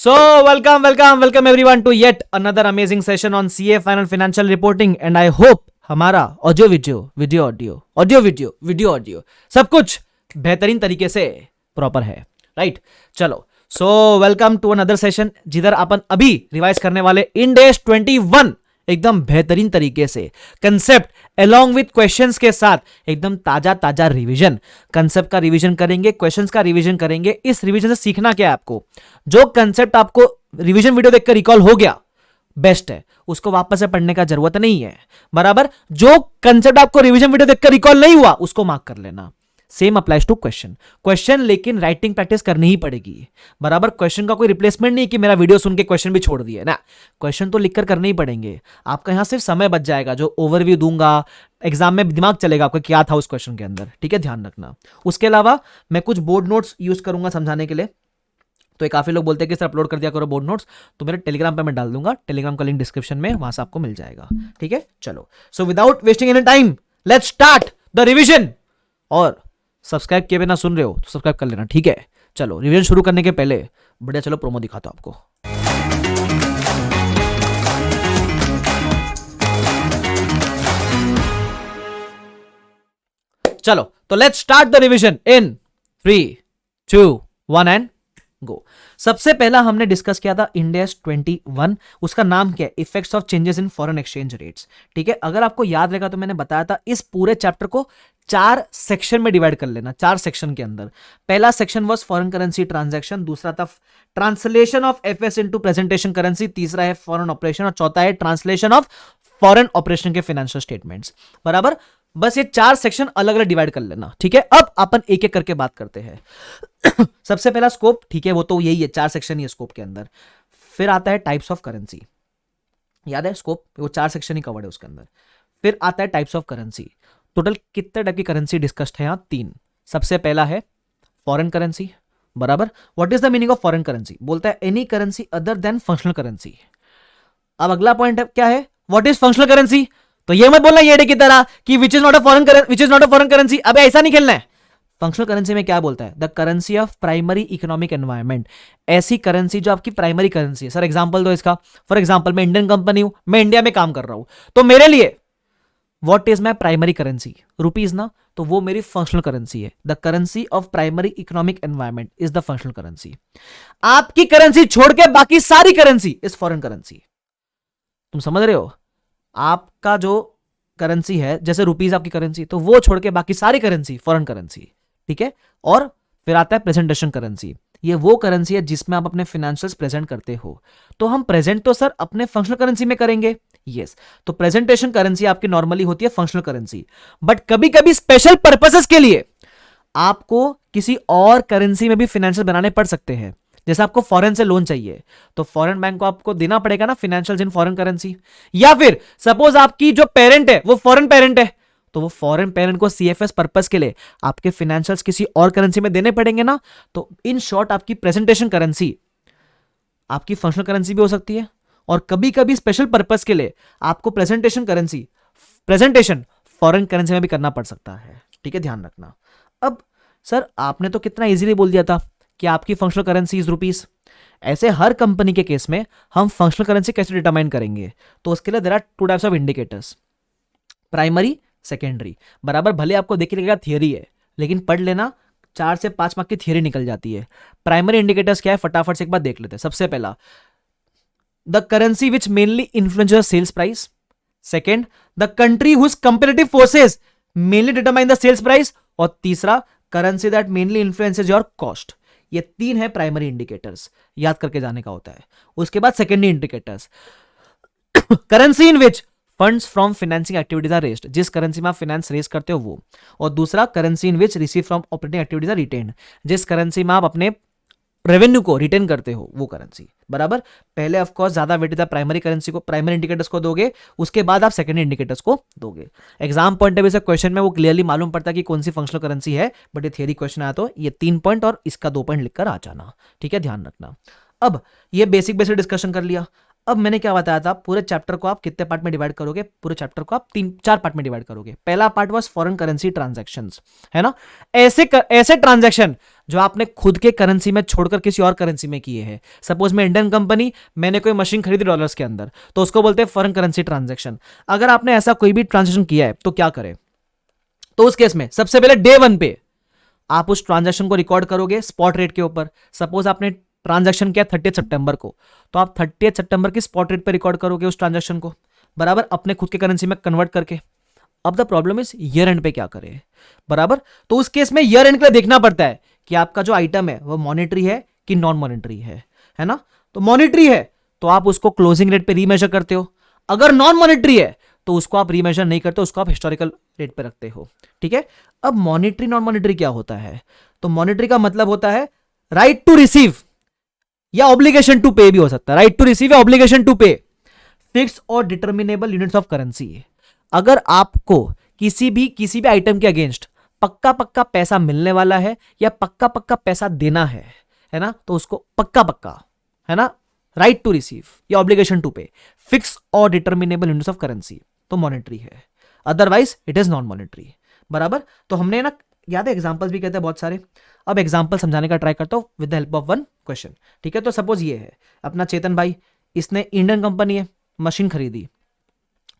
So, welcome everyone to yet another amazing session on CA Final Financial Reporting and I hope हमारा audio सब कुछ बेहतरीन तरीके से प्रॉपर है, राइट? चलो, so welcome to another session जिधर अपन अभी रिवाइज करने वाले इंडेस 21 एकदम बेहतरीन तरीके से कंसेप्ट अलोंग विथ क्वेश्चंस के साथ एकदम ताजा रिवीजन, कंसेप्ट का रिवीजन करेंगे, क्वेश्चंस का रिवीजन करेंगे। इस रिवीजन से सीखना क्या है आपको? जो कंसेप्ट आपको रिवीजन वीडियो देखकर रिकॉल हो गया बेस्ट है, उसको वापस से पढ़ने का जरूरत नहीं है, बराबर। जो कंसेप्ट आपको रिवीजन वीडियो देखकर रिकॉल नहीं हुआ उसको मार्क कर लेना। सेम अप्लाइज टू क्वेश्चन लेकिन राइटिंग प्रैक्टिस करनी ही पड़ेगी, बराबर। क्वेश्चन का कोई रिप्लेसमेंट नहीं कि मेरा वीडियो सुन के क्वेश्चन भी छोड़ दिए ना, क्वेश्चन तो लिखकर करने ही पड़ेंगे। आपका यहां सिर्फ समय बच जाएगा, जो ओवरव्यू दूंगा एग्जाम में दिमाग चलेगा आपका क्या था उस क्वेश्चन के अंदर, ठीक है, ध्यान रखना। उसके अलावा मैं कुछ बोर्ड नोट्स यूज करूंगा समझाने के लिए। तो काफी लोग बोलते हैं कि सर अपलोड कर दिया करो बोर्ड नोट्स, तो मेरे टेलीग्राम पे मैं डाल दूंगा, टेलीग्राम का लिंक डिस्क्रिप्शन में, वहां से आपको मिल जाएगा, ठीक है। चलो, so without wasting any time let's start the revision. और सब्सक्राइब किए बिना सुन रहे हो तो सब्सक्राइब कर लेना, ठीक है। चलो, रिवीजन शुरू करने के पहले बढ़िया चलो प्रोमो दिखाता हूं आपको। चलो, तो let's start the revision in 3, 2, 1 and go. सबसे पहला हमने डिस्कस किया था इंडेस 21, उसका नाम क्या है? Effects of changes in foreign exchange rates, ठीक है। अगर आपको याद रहेगा तो मैंने बताया था इस पूरे चैप्टर को 4 सेक्शन में डिवाइड कर लेना। 4 सेक्शन के अंदर पहला section was foreign currency transaction, दूसरा था translation of FS into presentation currency, तीसरा है फॉरेन ऑपरेशन और चौथा है ट्रांसलेशन ऑफ फॉरेन ऑपरेशन के फाइनेंशियल स्टेटमेंट्स, बराबर। बस ये 4 सेक्शन अलग अलग डिवाइड कर लेना, ठीक है। अब अपन एक एक करके बात करते हैं। सबसे पहला स्कोप, ठीक है, वो तो यही है, 4 सेक्शन ही है स्कोप के अंदर। फिर आता है टाइप्स ऑफ करेंसी, याद है स्कोप वो 4 सेक्शन ही कवर्ड है उसके अंदर। फिर आता है टाइप्स ऑफ करेंसी। टोटल कितने टाइप की करेंसी डिस्कस्ड है यहां? 3। सबसे पहला है फॉरेन करेंसी, बराबर। What is the meaning of foreign currency? बोलता है any currency other than functional currency. अब अगला पॉइंट क्या है? What is functional currency? तो ये मत बोलना येडे की तरह कि which is not a foreign currency. अब ऐसा नहीं खेलना है। फंक्शनल करेंसी में क्या बोलता है? The currency of primary economic environment, ऐसी करेंसी जो आपकी प्राइमरी करेंसी है। सर एग्जांपल दो इसका। फॉर एग्जांपल मैं इंडियन कंपनी हूं, मैं इंडिया में काम कर रहा हूं, तो मेरे लिए what is my primary currency? Rupees ना, तो वो मेरी फंक्शनल करेंसी है। The currency of primary economic environment is the functional currency. आपकी करेंसी छोड़ के बाकी सारी करेंसी इज फॉरेन करेंसी। तुम समझ रहे हो? आपका जो करेंसी है, जैसे रुपीज आपकी करेंसी, तो वो छोड़ के बाकी सारी करेंसी फॉरेन करेंसी, ठीक है। और फिर आता है प्रेजेंटेशन करेंसी। ये वो करेंसी है जिसमें आप अपने फाइनेंशियल्स प्रेजेंट करते हो। तो हम प्रेजेंट तो सर अपने फंक्शनल करेंसी में करेंगे, यस। तो प्रेजेंटेशन करेंसी आपकी नॉर्मली होती है फंक्शनल करेंसी, बट कभी कभी स्पेशल पर्पसेस के लिए आपको किसी और करेंसी में भी फाइनेंशियल बनाने पड़ सकते हैं। जैसे आपको फॉरेन से लोन चाहिए तो फॉरेन बैंक को आपको देना पड़ेगा ना फाइनेंशियल्स इन फॉरेन करेंसी। या फिर सपोज आपकी जो पेरेंट है वो फॉरेन पेरेंट है, तो वो फॉरेन पेरेंट को सीएफएस पर्पस के लिए आपके फाइनेंशियल्स किसी और करेंसी में देने पड़ेंगे ना। तो इन शॉर्ट आपकी प्रेजेंटेशन करेंसी आपकी फंक्शनल करेंसी भी हो सकती है, और कभी कभी स्पेशल पर्पस के लिए आपको प्रेजेंटेशन फॉरेन करेंसी में भी करना पड़ सकता है, ठीक है, ध्यान रखना। अब सर आपने तो कितना इजीली बोल दिया था कि आपकी फंक्शनल करेंसी इज रुपीस। ऐसे हर कंपनी के केस में हम फंक्शनल करेंसी कैसे डिटरमाइन करेंगे? तो उसके लिए there are 2 types of indicators, primary, secondary, बराबर। भले आपको देख लिएगा थियरी है, लेकिन पढ़ लेना, 4 से 5 मार्क की थियरी निकल जाती है। प्राइमरी इंडिकेटर्स क्या है फटाफट से एक बार देख लेते हैं। सबसे पहला, the currency which mainly influences sales price. Second, the country whose comparative forces mainly determine the sales price. और तीसरा, currency that mainly influences your cost. ये 3 है प्राइमरी इंडिकेटर्स, याद करके जाने का होता है। उसके बाद secondary indicators, currency in which funds from financing activities are raised, जिस करेंसी में आप फाइनेंस रेज करते हो वो। और दूसरा, currency in which receive from operating activities are retained, जिस करेंसी में आप अपने रेवेन्यू को रिटेन करते हो वो करेंसी, बराबर। पहले ऑफ कोर्स ज्यादा वेटेज आप प्राइमरी करेंसी को, प्राइमरी इंडिकेटर्स को दोगे, उसके बाद आप सेकेंडरी इंडिकेटर्स को दोगे। एग्जाम पॉइंट ऑफ व्यू से क्वेश्चन में वो क्लियरली मालूम पड़ता है कि कौन सी फंक्शनल करेंसी है, बट ये थियरी क्वेश्चन आया तो ये 3 पॉइंट और इसका 2 पॉइंट लिखकर आ जाना, ठीक है, ध्यान रखना। अब ये बेसिक डिस्कशन कर लिया। अब मैंने क्या बताया था, पूरे चैप्टर को आप कितने पार्ट में डिवाइड करोगे? पूरे चैप्टर को आप 3-4 पार्ट में डिवाइड करोगे। पहला part was foreign currency transactions, है ना। ऐसे ट्रांजैक्शन जो आपने खुद के करेंसी में छोड़कर किसी और करेंसी में किए हैं। सपोज मैं इंडियन कंपनी, मैंने कोई मशीन खरीदी डॉलर्स के अंदर, तो उसको बोलते हैं फॉरेन करेंसी ट्रांजैक्शन। अगर आपने ऐसा कोई भी ट्रांजैक्शन किया है तो क्या करें, तो उस केस में सबसे पहले डे 1 पे आप उस ट्रांजैक्शन को रिकॉर्ड करोगे स्पॉट रेट के ऊपर। सपोज आपने ट्रांजैक्शन किया 30 सितंबर को, तो आप 30 सितंबर की स्पॉट रेट पे रिकॉर्ड करोगे उस ट्रांजैक्शन को, बराबर, अपने खुद के करेंसी में कन्वर्ट करके। अब the problem is year end पे क्या करें, बराबर। तो उस केस में ईयर एंड के लिए देखना पड़ता है कि आपका जो आइटम है वो मॉनेटरी है कि नॉन मॉनेटरी है ना। तो मॉनेटरी है तो आप उसको क्लोजिंग रेट पे रीमेजर करते हो, अगर नॉन मॉनेटरी है तो उसको आप रीमेजर नहीं करते, उसको आप हिस्टोरिकल रेट पे रखते हो, ठीक है। अब मॉनेटरी नॉन मॉनेटरी क्या होता है, तो मॉनेटरी का मतलब होता है राइट टू रिसीव या ऑब्लिगेशन टू पे भी हो सकता है, राइट टू रिसीव या ऑब्लिगेशन टू पे, फिक्स और डिटर्मिनेबल यूनिट्स ऑफ करेंसी। अगर आपको किसी भी आइटम के अगेंस्ट पक्का पक्का पैसा मिलने वाला है या पक्का पक्का पैसा देना है ना, तो उसको पक्का पक्का, है ना, राइट टू रिसीव या ऑब्लिगेशन टू पे, फिक्स और डिटर्मिनेबल यूनिट्स ऑफ करेंसी, तो मॉनेटरी है, otherwise it is non monetary, बराबर। तो हमने ना, याद है एग्जांपल्स भी कहते हैं बहुत सारे। अब एग्जांपल समझाने का ट्राई करता हूं with the help of one question, ठीक है। तो सपोज ये है अपना चेतन भाई, इसने इंडियन कंपनी है, मशीन खरीदी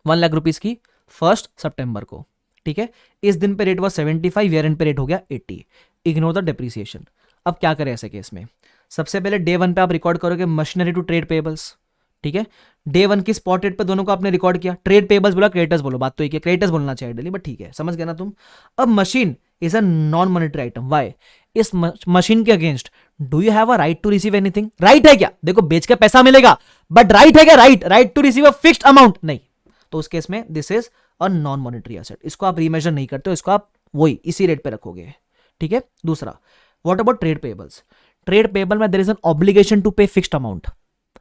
1 लाख रुपीज की 1 सितंबर को, ठीक है। इस दिन पे रेट हुआ 75, ईयर एंड पे रेट हो गया 80, इग्नोर द डेप्रिसिएशन। अब क्या करें ऐसे केस में, सबसे पहले डे 1 पे आप रिकॉर्ड करोगे मशीनरी टू ट्रेड पेबल्स, ठीक है। डे 1 की स्पॉट रेट पे दोनों को आपने रिकॉर्ड किया, ट्रेड पेबल्स बोला क्रेडिटर्स बोलो, बात तो एक है, क्रेडिटर्स बोलना चाहिए डेली, बट ठीक है, समझ गया ना तुम। अब machine is a non monetary item, why, इस मशीन के against do you have a right to receive anything, right है क्या, देखो बेच के पैसा मिलेगा, बट राइट है क्या, right to receive a fixed amount, नहीं। तो उस केस में this is a non monetary asset, इसको आप रीमेजर नहीं करते हो, इसको आप वही इसी रेट पे रखोगे, ठीक है। दूसरा, what about trade payables, trade payable में there is an obligation to pay fixed amount,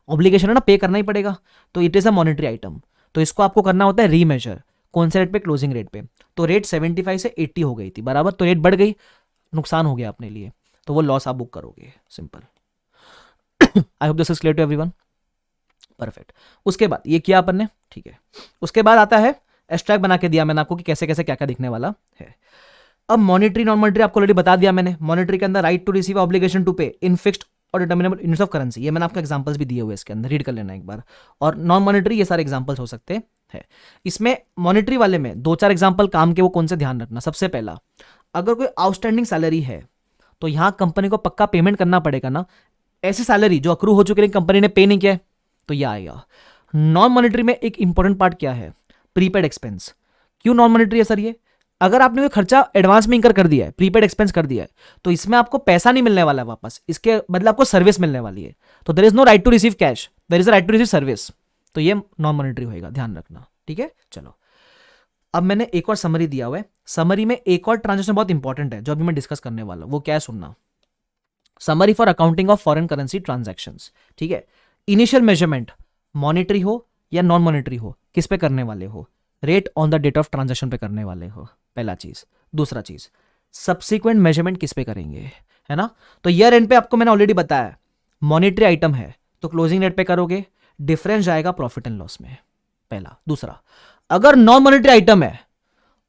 obligation है ना, पे करना ही पड़ेगा, तो it is a monetary item, तो इसको आपको करना होता है रीमेजर, कौन से रेट पे, क्लोजिंग रेट पे। तो रेट 75 से 80 हो गई थी, बराबर, तो रेट बढ़ गई, नुकसान हो गया अपने लिए, तो वो लॉस आप बुक करोगे, simple. I hope this is clear to everyone, perfect. उसके बाद ये किया अपन ने, ठीक है। उसके बाद आता है एब्स्ट्रैक्ट बना के दिया मैंने आपको कि कैसे कैसे क्या क्या दिखने वाला है। अब मॉनेटरी नॉन मॉनेटरी आपको ऑलरेडी बता दिया मैंने। मॉनेटरी के अंदर right to receive, obligation to pay in fixed और डिटर्मिनेबल यूनिट्स ऑफ करेंसी, ये मैंने आपको एग्जांपल्स भी दिए हुए इसके अंदर, रीड कर लेना एक बार। और नॉन मॉनेटरी ये सारे एग्जांपल्स हो सकते हैं। इसमें मॉनेटरी वाले में 2-4 एग्जांपल काम के, वो कौन से ध्यान रखना। सबसे पहला, अगर कोई आउटस्टैंडिंग सैलरी है तो यहां कंपनी को पक्का पेमेंट करना पड़ेगा ना, ऐसी सैलरी जो अक्रू हो चुकी है कंपनी ने पे नहीं किया है, तो यह आएगा। नॉन मॉनेटरी में एक इंपॉर्टेंट पार्ट क्या है, प्रीपेड एक्सपेंस। क्यों नॉन मॉनेटरी है सर ये, अगर आपने कोई खर्चा एडवांस में इंकर कर दिया है, प्रीपेड एक्सपेंस कर दिया है, तो इसमें आपको पैसा नहीं मिलने वाला है वापस, इसके बदले आपको सर्विस मिलने वाली है, तो there is no right to receive cash, there is a right to receive service, तो ये नॉन मॉनेटरी होएगा, ध्यान रखना, ठीक है। चलो, अब मैंने एक और समरी दिया हुआ है, समरी में एक और ट्रांजेक्शन बहुत इंपॉर्टेंट है जो अभी मैं डिस्कस करने वाला हूं, वो क्या है सुनना। Summary for accounting of foreign currency transactions, ठीक है। इनिशियल मेजरमेंट मॉनेटरी हो या नॉन मॉनेटरी हो, किस पे करने वाले हो, rate on the date of transaction पे करने वाले हो, पहला चीज। दूसरा चीज, सब्सिक्वेंट मेजरमेंट किस पे करेंगे, है ना। तो ईयर एंड पे आपको मैंने ऑलरेडी बताया, मॉनेटरी आइटम है तो क्लोजिंग रेट पे करोगे, डिफरेंस जाएगा प्रॉफिट एंड लॉस में, पहला। दूसरा, अगर नॉन मॉनेटरी आइटम है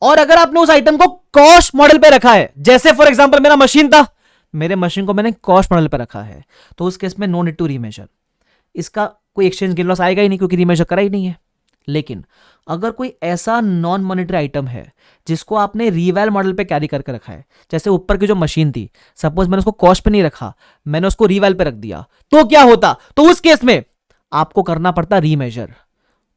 और अगर आपने उस आइटम को कॉस्ट मॉडल पे रखा है, जैसे फॉर एग्जांपल मेरा मशीन था, मेरे मशीन को मैंने कॉस्ट मॉडल पे रखा है, तो उस केस में नो नीड टू रीमेजर, इसका कोई एक्सचेंज गेन लॉस आएगा ही नहीं क्योंकि रीमेजर करा ही नहीं है। लेकिन अगर कोई ऐसा नॉन मॉनेटरी आइटम है जिसको आपने रीवैल मॉडल पे कैरी करके रखा है, जैसे ऊपर की जो मशीन थी, सपोज मैंने उसको कॉस्ट पे नहीं रखा, मैंने उसको रीवैल पे रख दिया, तो क्या होता, तो उस केस में आपको करना पड़ता रीमेजर,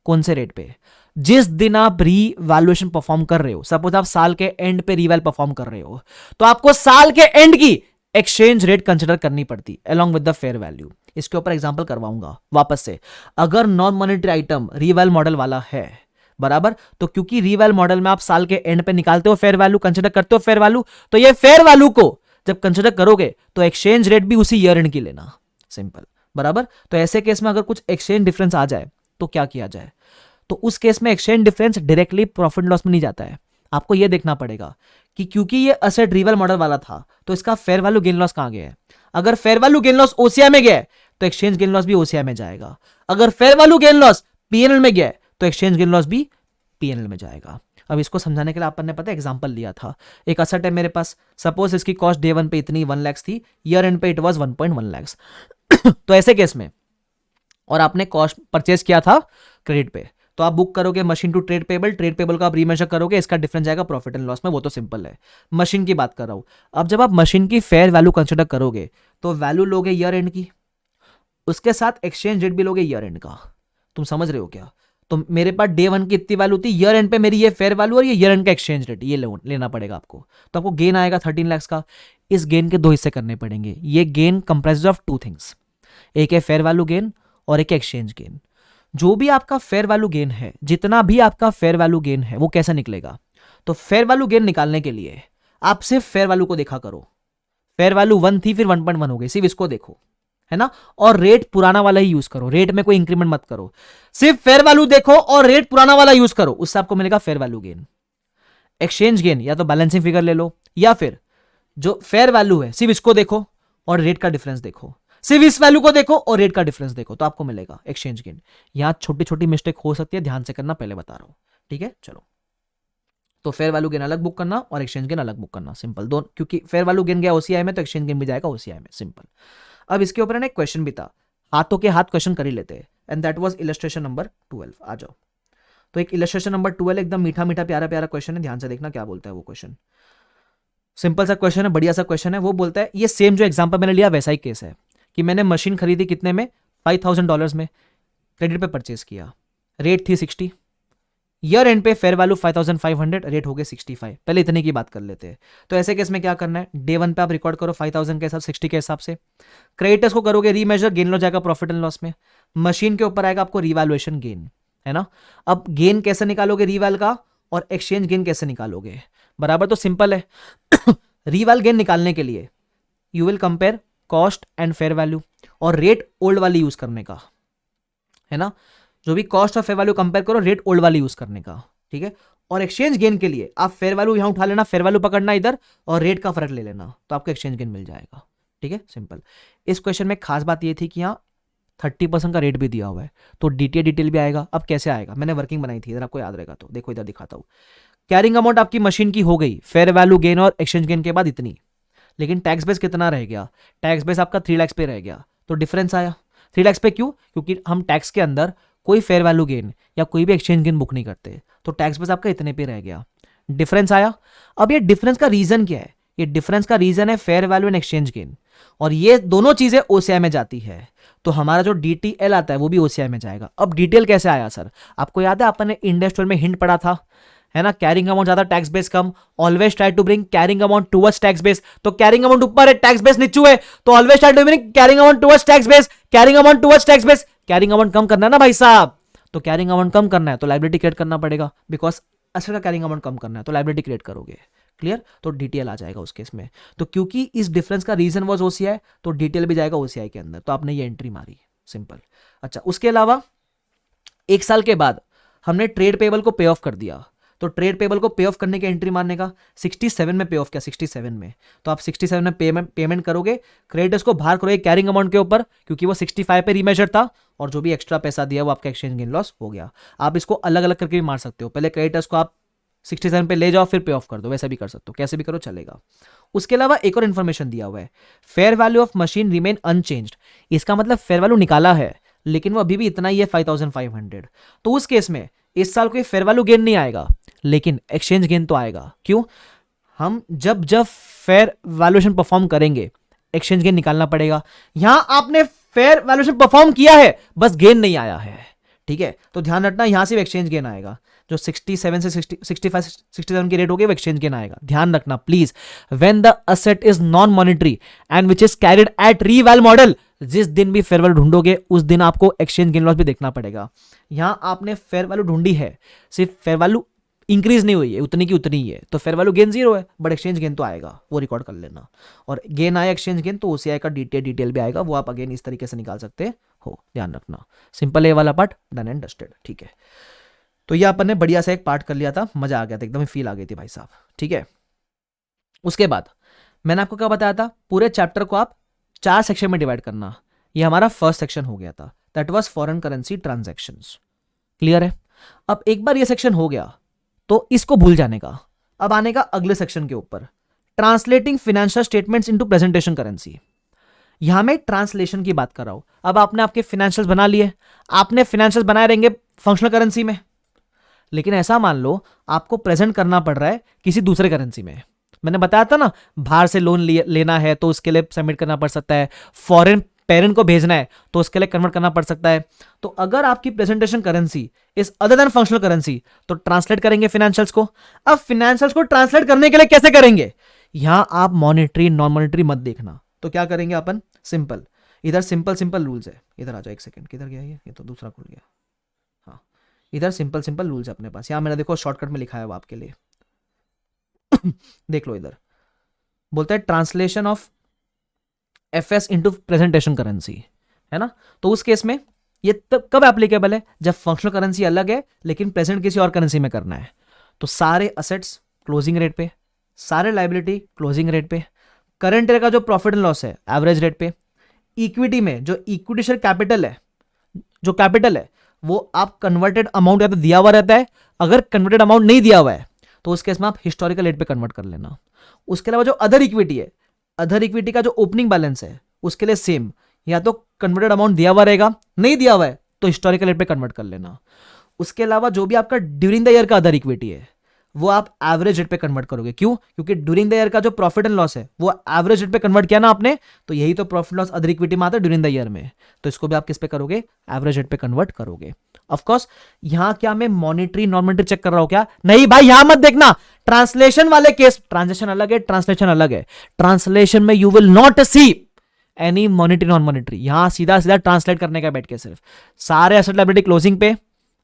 कौन से रेट पे, जिस दिन आप रीवैल्यूएशन परफॉर्म कर रहे हो। सपोज आप साल के एंड पे रीवैल परफॉर्म कर रहे हो, तो आपको साल के एंड की एक्सचेंज रेट कंसिडर करनी पड़ती along with the fair value. इसके ऊपर एग्जांपल करवाऊंगा वापस से। अगर नॉन मॉनेटरी आइटम रीवैल मॉडल वाला है, बराबर, तो क्योंकि रीवैल मॉडल में आप साल के एंड पे निकालते हो फेयर वैल्यू, कंसिडर करते हो फेयर वैल्यू, तो ये फेयर वैल्यू को जब कंसिडर करोगे तो एक्सचेंज रेट भी उसी ईयर एंड की लेना, सिंपल, बराबर। तो ऐसे केस में अगर कुछ एक्सचेंज डिफरेंस आ जाए तो क्या किया जाए, तो उस केस में exchange difference directly profit loss में नहीं जाता है, आपको यह देखना पड़ेगा कि क्योंकि ये असेट रीवैल मॉडल वाला था तो इसका फेयर वैल्यू गेन लॉस कहां गया है। अगर fair value gain loss OCI में गया है तो एक्सचेंज गेन लॉस भी ओसीआई में जाएगा, अगर fair value gain loss PNL में गया है तो एक्सचेंज गेन लॉस भी पीएनएल में जाएगा। अब इसको समझाने के लिए अपन ने पता है एग्जांपल लिया था, एक असेट है मेरे पास, सपोज इसकी कॉस्ट डे वन पे इतनी 1 लाख थी, ईयर एंड पे इट वाज 1.1 लाख तो ऐसे केस में, और आपने कॉस्ट परचेज किया था क्रेडिट पे, तो आप बुक करोगे मशीन टू ट्रेड पेबल का आप रीमेजर करोगे, इसका डिफरेंस जाएगा प्रॉफिट एंड लॉस में, वो तो सिंपल है। मशीन की बात कर रहा हूं, अब जब आप मशीन की फेयर वैल्यू कंसिडर करोगे तो वैल्यू लोगे ईयर एंड की, उसके साथ एक्सचेंज रेट भी लोगे ईयर एंड का। तुम समझ रहे हो क्या? तो मेरे पास डे वन की इतनी वैल्यू थी, ईयर एंड पे मेरी ये फेयर वैल्यू और ये ईयर एंड का एक्सचेंज रेट, ये लेना पड़ेगा आपको। तो आपको गेन आएगा 13 लाख का। इस गेन के 2 हिस्से करने पड़ेंगे। ये गेन कंप्राइज ऑफ 2 थिंग्स, एक है फेयर वैल्यू गेन और एक एक्सचेंज गेन। जो भी आपका फेयर वैल्यू गेन है, जितना भी आपका फेयर वैल्यू गेन है, वो कैसे निकलेगा? तो फेयर वैल्यू गेन निकालने के लिए आप सिर्फ फेयर वैल्यू को देखा करो। फेयर वैल्यू 1 थी, फिर 1.1 हो गई, सिर्फ इसको देखो, है ना। और रेट पुराना वाला ही यूज करो, रेट में कोई इंक्रीमेंट मत करो, सिर्फ फेयर वैल्यू देखो और रेट पुराना वाला यूज करो, उससे आपको मिलेगा fair value gain. Exchange gain या तो बैलेंसिंग फिगर ले लो, या फिर जो फेयर वैल्यू है सिर्फ इसको देखो और रेट का डिफरेंस देखो, सिर्फ इस वैल्यू को देखो और रेट का डिफरेंस देखो, तो आपको मिलेगा एक्सचेंज गेन। यहां छोटी छोटी मिस्टेक हो सकती है, ध्यान से करना, पहले बता रहा हूं, ठीक है। चलो, तो फेयर वैल्यू गेन अलग बुक करना और एक्सचेंज गेन अलग बुक करना, सिंपल। दोनों, क्योंकि फेयर वैल्यू गेन गया ओसीआई में तो एक्सचेंज गेन भी जाएगा ओसीआई में, सिंपल। अब इसके ऊपर ना एक क्वेश्चन भी था, हाथों के हाथ क्वेश्चन कर ही लेते हैं, and that was illustration number 12। आ जाओ। तो एक इलस्ट्रेशन नंबर 12 एकदम मीठा मीठा प्यारा प्यारा क्वेश्चन है, ध्यान से देखना क्या बोलता है वो क्वेश्चन। सिंपल सा क्वेश्चन है, बढ़िया सा क्वेश्चन है। वो बोलता है, ये सेम जो एग्जांपल मैंने लिया वैसा ही केस है कि मैंने मशीन खरीदी कितने में, $5,000 में, क्रेडिट पे परचेज किया, रेट थी 60, ईयर एंड पे फेयर वैल्यू 5,500, रेट हो गए 65। पहले इतने की बात कर लेते हैं। तो ऐसे केस में क्या करना है, डे वन पे आप रिकॉर्ड करो 5,000 के हिसाब 60 के हिसाब से, क्रेडिटर्स को करोगे रीमेजर, गेन लो जाएगा प्रॉफिट एंड लॉस में, मशीन के ऊपर आएगा आपको रिवैल्यूएशन गेन, है ना। अब गेन कैसे निकालोगे रीवैल का, और एक्सचेंज गेन कैसे निकालोगे, बराबर तो सिंपल है। रीवैल गेन निकालने के लिए you will compare cost and fair value, और रेट ओल्ड वाली यूज करने का, है ना। जो भी कॉस्ट और फेयर वैल्यू कंपेयर करो, रेट ओल्ड वाली यूज करने का, ठीक है। और एक्सचेंज गेन के लिए आप फेयर वैल्यू यहां उठा लेना, फेयर वैल्यू पकड़ना इधर, और रेट का फर्क ले लेना, तो आपको एक्सचेंज गेन मिल जाएगा, ठीक है, सिंपल। इस क्वेश्चन में खास बात यह थी कि यहाँ 30% का रेट भी दिया हुआ है, तो डिटेल भी आएगा। अब कैसे आएगा, मैंने वर्किंग बनाई थी, इधर आपको याद रहेगा, तो देखो इधर दिखाता हूं। कैरिंग अमाउंट आपकी मशीन की हो गई फेयर वैल्यू गेन और एक्सचेंज गेन के बाद इतनी, लेकिन टैक्स बेस कितना रह गया, टैक्स बेस आपका 3 लाख पे रह गया, तो डिफरेंस आया 3 लाख पे। क्यों? क्योंकि हम टैक्स के अंदर कोई फेयर वैल्यू गेन या कोई भी एक्सचेंज गेन बुक नहीं करते, तो टैक्स बेस आपका इतने पे रह गया, डिफरेंस आया। अब ये डिफरेंस का रीजन क्या है, ये डिफरेंस का रीजन है fair value and exchange gain, और ये दोनों चीजें ओसीआई में जाती है, तो हमारा जो डीटीएल आता है वो भी ओसीआई में जाएगा। अब डिटेल कैसे आया सर, आपको याद है अपन ने इंडस्ट्रियल में हिंट पढ़ा था, है ना, कैरिंग अमाउंट ज्यादा टैक्स बेस कम, always try to bring carrying amount towards tax base. तो कैरिंग अमाउंट ऊपर है, टैक्स बेस नीचे है, तो always try to bring carrying amount towards tax base, carrying amount towards tax base. Carrying amount कम करना है ना भाई साहब, तो कैरिंग अमाउंट कम करना है तो लायबिलिटी क्रिएट करना पड़ेगा, बिकॉज असल का कैरिंग अमाउंट कम करना है तो लायबिलिटी क्रिएट करोगे, क्लियर। तो डिटेल आ जाएगा उस केस में, तो क्योंकि इस डिफरेंस का रीजन वाज ओसीआई, तो डिटेल भी जाएगा ओसीआई के अंदर, तो आपने ये एंट्री मारी, सिंपल। अच्छा, उसके अलावा 1 साल के बाद हमने ट्रेड पेबल को पे ऑफ कर दिया, तो ट्रेड पेबल को पे ऑफ करने की एंट्री मारने का 67 में पे ऑफ किया, 67 में, तो आप 67 में पेमेंट करोगे, क्रेडिटर्स को बाहर करोगे कैरिंग अमाउंट के ऊपर, क्योंकि वो 65 पे रीमेजर था, और जो भी एक्स्ट्रा पैसा दिया वो आपका एक्सचेंज गेन लॉस हो गया। आप इसको अलग अलग करके भी मार सकते हो, पहले क्रेडिटर्स को आप 67 पे ले जाओ फिर पे ऑफ कर दो, वैसे भी कर सकते हो, कैसे भी करो चलेगा। उसके अलावा एक और इन्फॉर्मेशन दिया हुआ है, fair value of machine remain unchanged, इसका मतलब फेयर वैल्यू निकाला है लेकिन वो अभी भी इतना ही है 5,500, तो उस केस में इस साल कोई फेयर वैल्यू गेन नहीं आएगा, लेकिन एक्सचेंज गेन तो आएगा। क्यों? हम जब जब फेयर वैल्यूएशन परफॉर्म करेंगे एक्सचेंज गेन निकालना पड़ेगा। यहां आपने फेयर वैल्यूएशन परफॉर्म किया है, बस गेन नहीं आया है, ठीक है, तो ध्यान रखना यहां से एक्सचेंज गेन आएगा, जो 67 से 65 67 की रेट हो गई वो एक्सचेंज गेन आएगा, ध्यान रखना please. When the asset is non monetary and which is carried at reval model, जिस दिन भी फेयर वैल्यू ढूंढोगे उस दिन आपको एक्सचेंज गेन लॉस भी देखना पड़ेगा। यहां आपने फेयर वैल्यू ढूंढी है, सिर्फ फेयर वैल्यू इंक्रीज नहीं हुई है, उतनी की उतनी ही है, तो फेयर वैल्यू गेन 0 है, बट एक्सचेंज गेन तो आएगा, वो रिकॉर्ड कर लेना। और गेन आया एक्सचेंज गेन तो ओसीआई का डिटेल भी आएगा, वो आप अगेन इस तरीके से निकाल सकते हो, ध्यान रखना। सिंपल, ए वाला पार्ट डन एंड डस्टेड, ठीक है। तो ये अपन ने बढ़िया सा एक पार्ट कर लिया था, मजा आ गया था, एकदम फील आ गई थी भाई साहब, ठीक है। उसके बाद मैंने आपको क्या बताया था, पूरे चैप्टर को आप 4 सेक्शन में डिवाइड करना, ये हमारा फर्स्ट सेक्शन हो गया था, that was foreign currency transactions, clear है। अब एक बार ये सेक्शन हो गया तो इसको भूल जाने का। अब आने का अगले सेक्शन के ऊपर, translating financial statements into presentation currency. यहां मैं ट्रांसलेशन की बात कर रहा हूं। अब आपने आपके फाइनेंशियल्स बना लिए, आपने फाइनेंशियल्स बनाए रहेंगे फंक्शनल करेंसी में, लेकिन ऐसा मान लो आपको प्रेजेंट करना पड़ रहा है किसी दूसरे करेंसी में। मैंने बताया था ना, बाहर से लोन लेना है तो उसके लिए सबमिट करना पड़ सकता है, फॉरेन पेरेंट को भेजना है तो उसके लिए कन्वर्ट करना पड़ सकता है। तो अगर आपकी presentation currency is other than functional currency तो ट्रांसलेट करेंगे फाइनेंशियल्स को। अब फाइनेंशियल्स को ट्रांसलेट करने के लिए कैसे करेंगे, यहां आप मॉनेटरी नॉन मॉनेटरी मत देखना। तो क्या करेंगे अपन, सिंपल, इधर सिंपल सिंपल रूल्स है। इधर आ जाओ, एक सेकंड, किधर गया ये तो दूसरा खुल गया। हाँ, इधर सिंपल सिंपल रूल्स है अपने पास। यहां मैंने देखो शॉर्टकट में लिखा है वो आपके लिए। देख लो, इधर बोलता है translation of FS into presentation currency, है ना। तो उस केस में ये तब कब एप्लीकेबल है, जब फंक्शनल करेंसी अलग है लेकिन प्रेजेंट किसी और करेंसी में करना है। तो सारे असेट्स क्लोजिंग रेट पे, सारे लायबिलिटी क्लोजिंग रेट पे, करंट ईयर का जो प्रॉफिट एंड लॉस है एवरेज रेट पे, इक्विटी में जो इक्विटी शेयर कैपिटल है, जो कैपिटल है वो आप कन्वर्टेड अमाउंट या तो दिया हुआ रहता है, अगर कन्वर्टेड अमाउंट नहीं दिया हुआ है तो उस केस में आप हिस्टोरिकल रेट पे कन्वर्ट कर लेना। उसके अलावा जो अदर इक्विटी है, अदर इक्विटी का जो ओपनिंग बैलेंस है उसके लिए सेम, या तो कन्वर्टेड अमाउंट दिया हुआ रहेगा, नहीं दिया हुआ है तो हिस्टोरिकल रेट पे कन्वर्ट कर लेना। उसके अलावा जो भी आपका ड्यूरिंग द ईयर का अदर इक्विटी है वो आप एवरेज रेट पे कन्वर्ट करोगे। क्यों, क्योंकि ड्यूरिंग द ईयर का जो प्रॉफिट एंड लॉस है वो एवरेज रेट पे कन्वर्ट किया ना आपने, तो यही तो प्रॉफिट लॉस अदर इक्विटी में आता है ड्यूरिंग द ईयर में, तो इसको भी आप किस पे करोगे, एवरेज रेट पे कन्वर्ट करोगे। ऑफ कोर्स यहां क्या मैं मॉनिटरी नॉन मॉनिटरी चेक कर रहा हूं क्या, नहीं भाई, यहां मत देखना। ट्रांसलेशन वाले केस, ट्रांजेक्शन अलग है, ट्रांसलेशन अलग है। ट्रांसलेशन में you will not see any monetary non monetary, यहां सीधा सीधा ट्रांसलेट करने का बैठ के सिर्फ सारे एसेट लायबिलिटी क्लोजिंग पे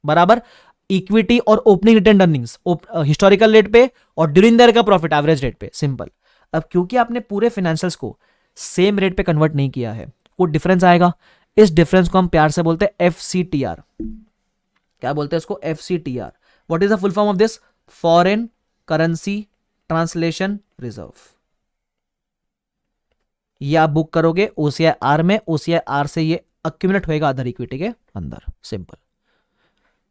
बराबर, इक्विटी और opening return earnings historical rate पे, और ड्यूरिंग द ईयर का प्रॉफिट एवरेज रेट पे, सिंपल। अब क्योंकि आपने पूरे फाइनेंशियल्स को सेम रेट पे कन्वर्ट नहीं किया है, वो डिफरेंस आएगा। इस डिफरेंस को हम प्यार से बोलते हैं FCTR। क्या बोलते हैं इसको, FCTR। What is the full form of this, foreign currency translation reserve. ये आप बुक करोगे OCIR में, OCIR से ये अक्यूमुलेट होएगा अदर इक्विटी के अंदर, सिंपल।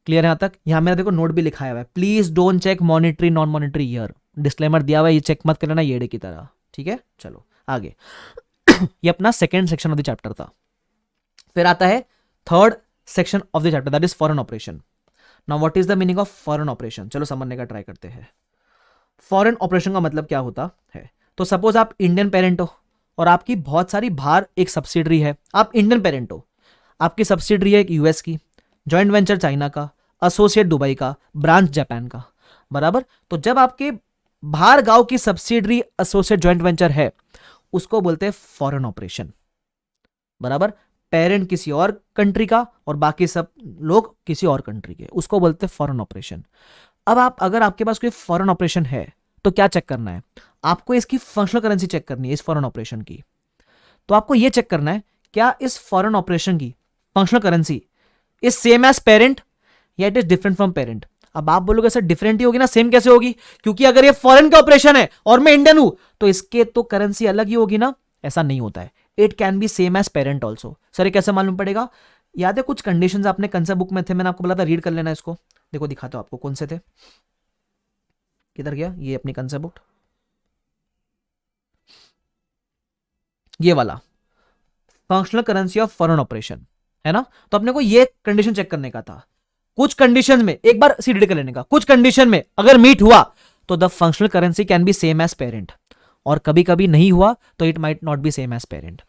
क्लियर है यहां तक। यहां मेरा देखो नोट भी लिखा हुआ है, please don't check monetary non monetary year, disclaimer दिया हुआ है, ये चेक मत कर लेना येड़े की तरह, ठीक है। चलो आगे। ये अपना second section of the chapter था। फिर आता है third section of the chapter, that is foreign operation. Now what is the meaning of foreign operation, चलो समझने का ट्राई करते हैं। फॉरेन ऑपरेशन का मतलब क्या होता है, तो सपोज आप इंडियन पेरेंट हो और आपकी बहुत सारी बाहर एक सब्सिडरी है, आप इंडियन पेरेंट हो, आपकी सब्सिडरी है एक यूएस की, जॉइंट वेंचर चाइना का, एसोसिएट दुबई का, ब्रांच जापान का, बराबर। तो जब आपके बाहर गांव की सब्सिडरी एसोसिएट जॉइंट वेंचर है उसको बोलते हैं फॉरेन ऑपरेशन, बराबर। पेरेंट किसी और कंट्री का और बाकी सब लोग किसी और कंट्री के, उसको बोलते हैं फॉरेन ऑपरेशन। अब आप अगर आपके पास कोई फॉरेन ऑपरेशन है तो क्या चेक करना है, आपको इसकी फंक्शनल करेंसी चेक करनी है इस फॉरेन ऑपरेशन की। तो आपको यह चेक करना है क्या इस फॉरेन ऑपरेशन की functional currency is same as parent या it is different from parent. अब आप बोलोगे सर डिफरेंट ही होगी ना, सेम कैसे होगी, क्योंकि अगर ये फॉरेन का ऑपरेशन है और मैं इंडियन हूं तो इसके तो करेंसी अलग ही होगी ना। ऐसा नहीं होता है, it can be same as parent also. Sir ये कैसे मालूम पड़ेगा, याद है कुछ कंडीशंस आपने कंसेप्ट बुक में थे, मैंने आपको बोला था रीड कर लेना इसको। देखो दिखाता हूं आपको कौन से थे, किधर गया ये अपनी कंसेप्ट बुक, ये वाला functional currency of foreign operation है ना। तो अपने को ये कंडीशन चेक करने का था, कुछ कंडीशन में एक बार सी रीड कर लेने का, कुछ कंडीशन में अगर मीट हुआ तो the functional currency can be same as parent, और कभी कभी नहीं हुआ तो it might not be same as parent.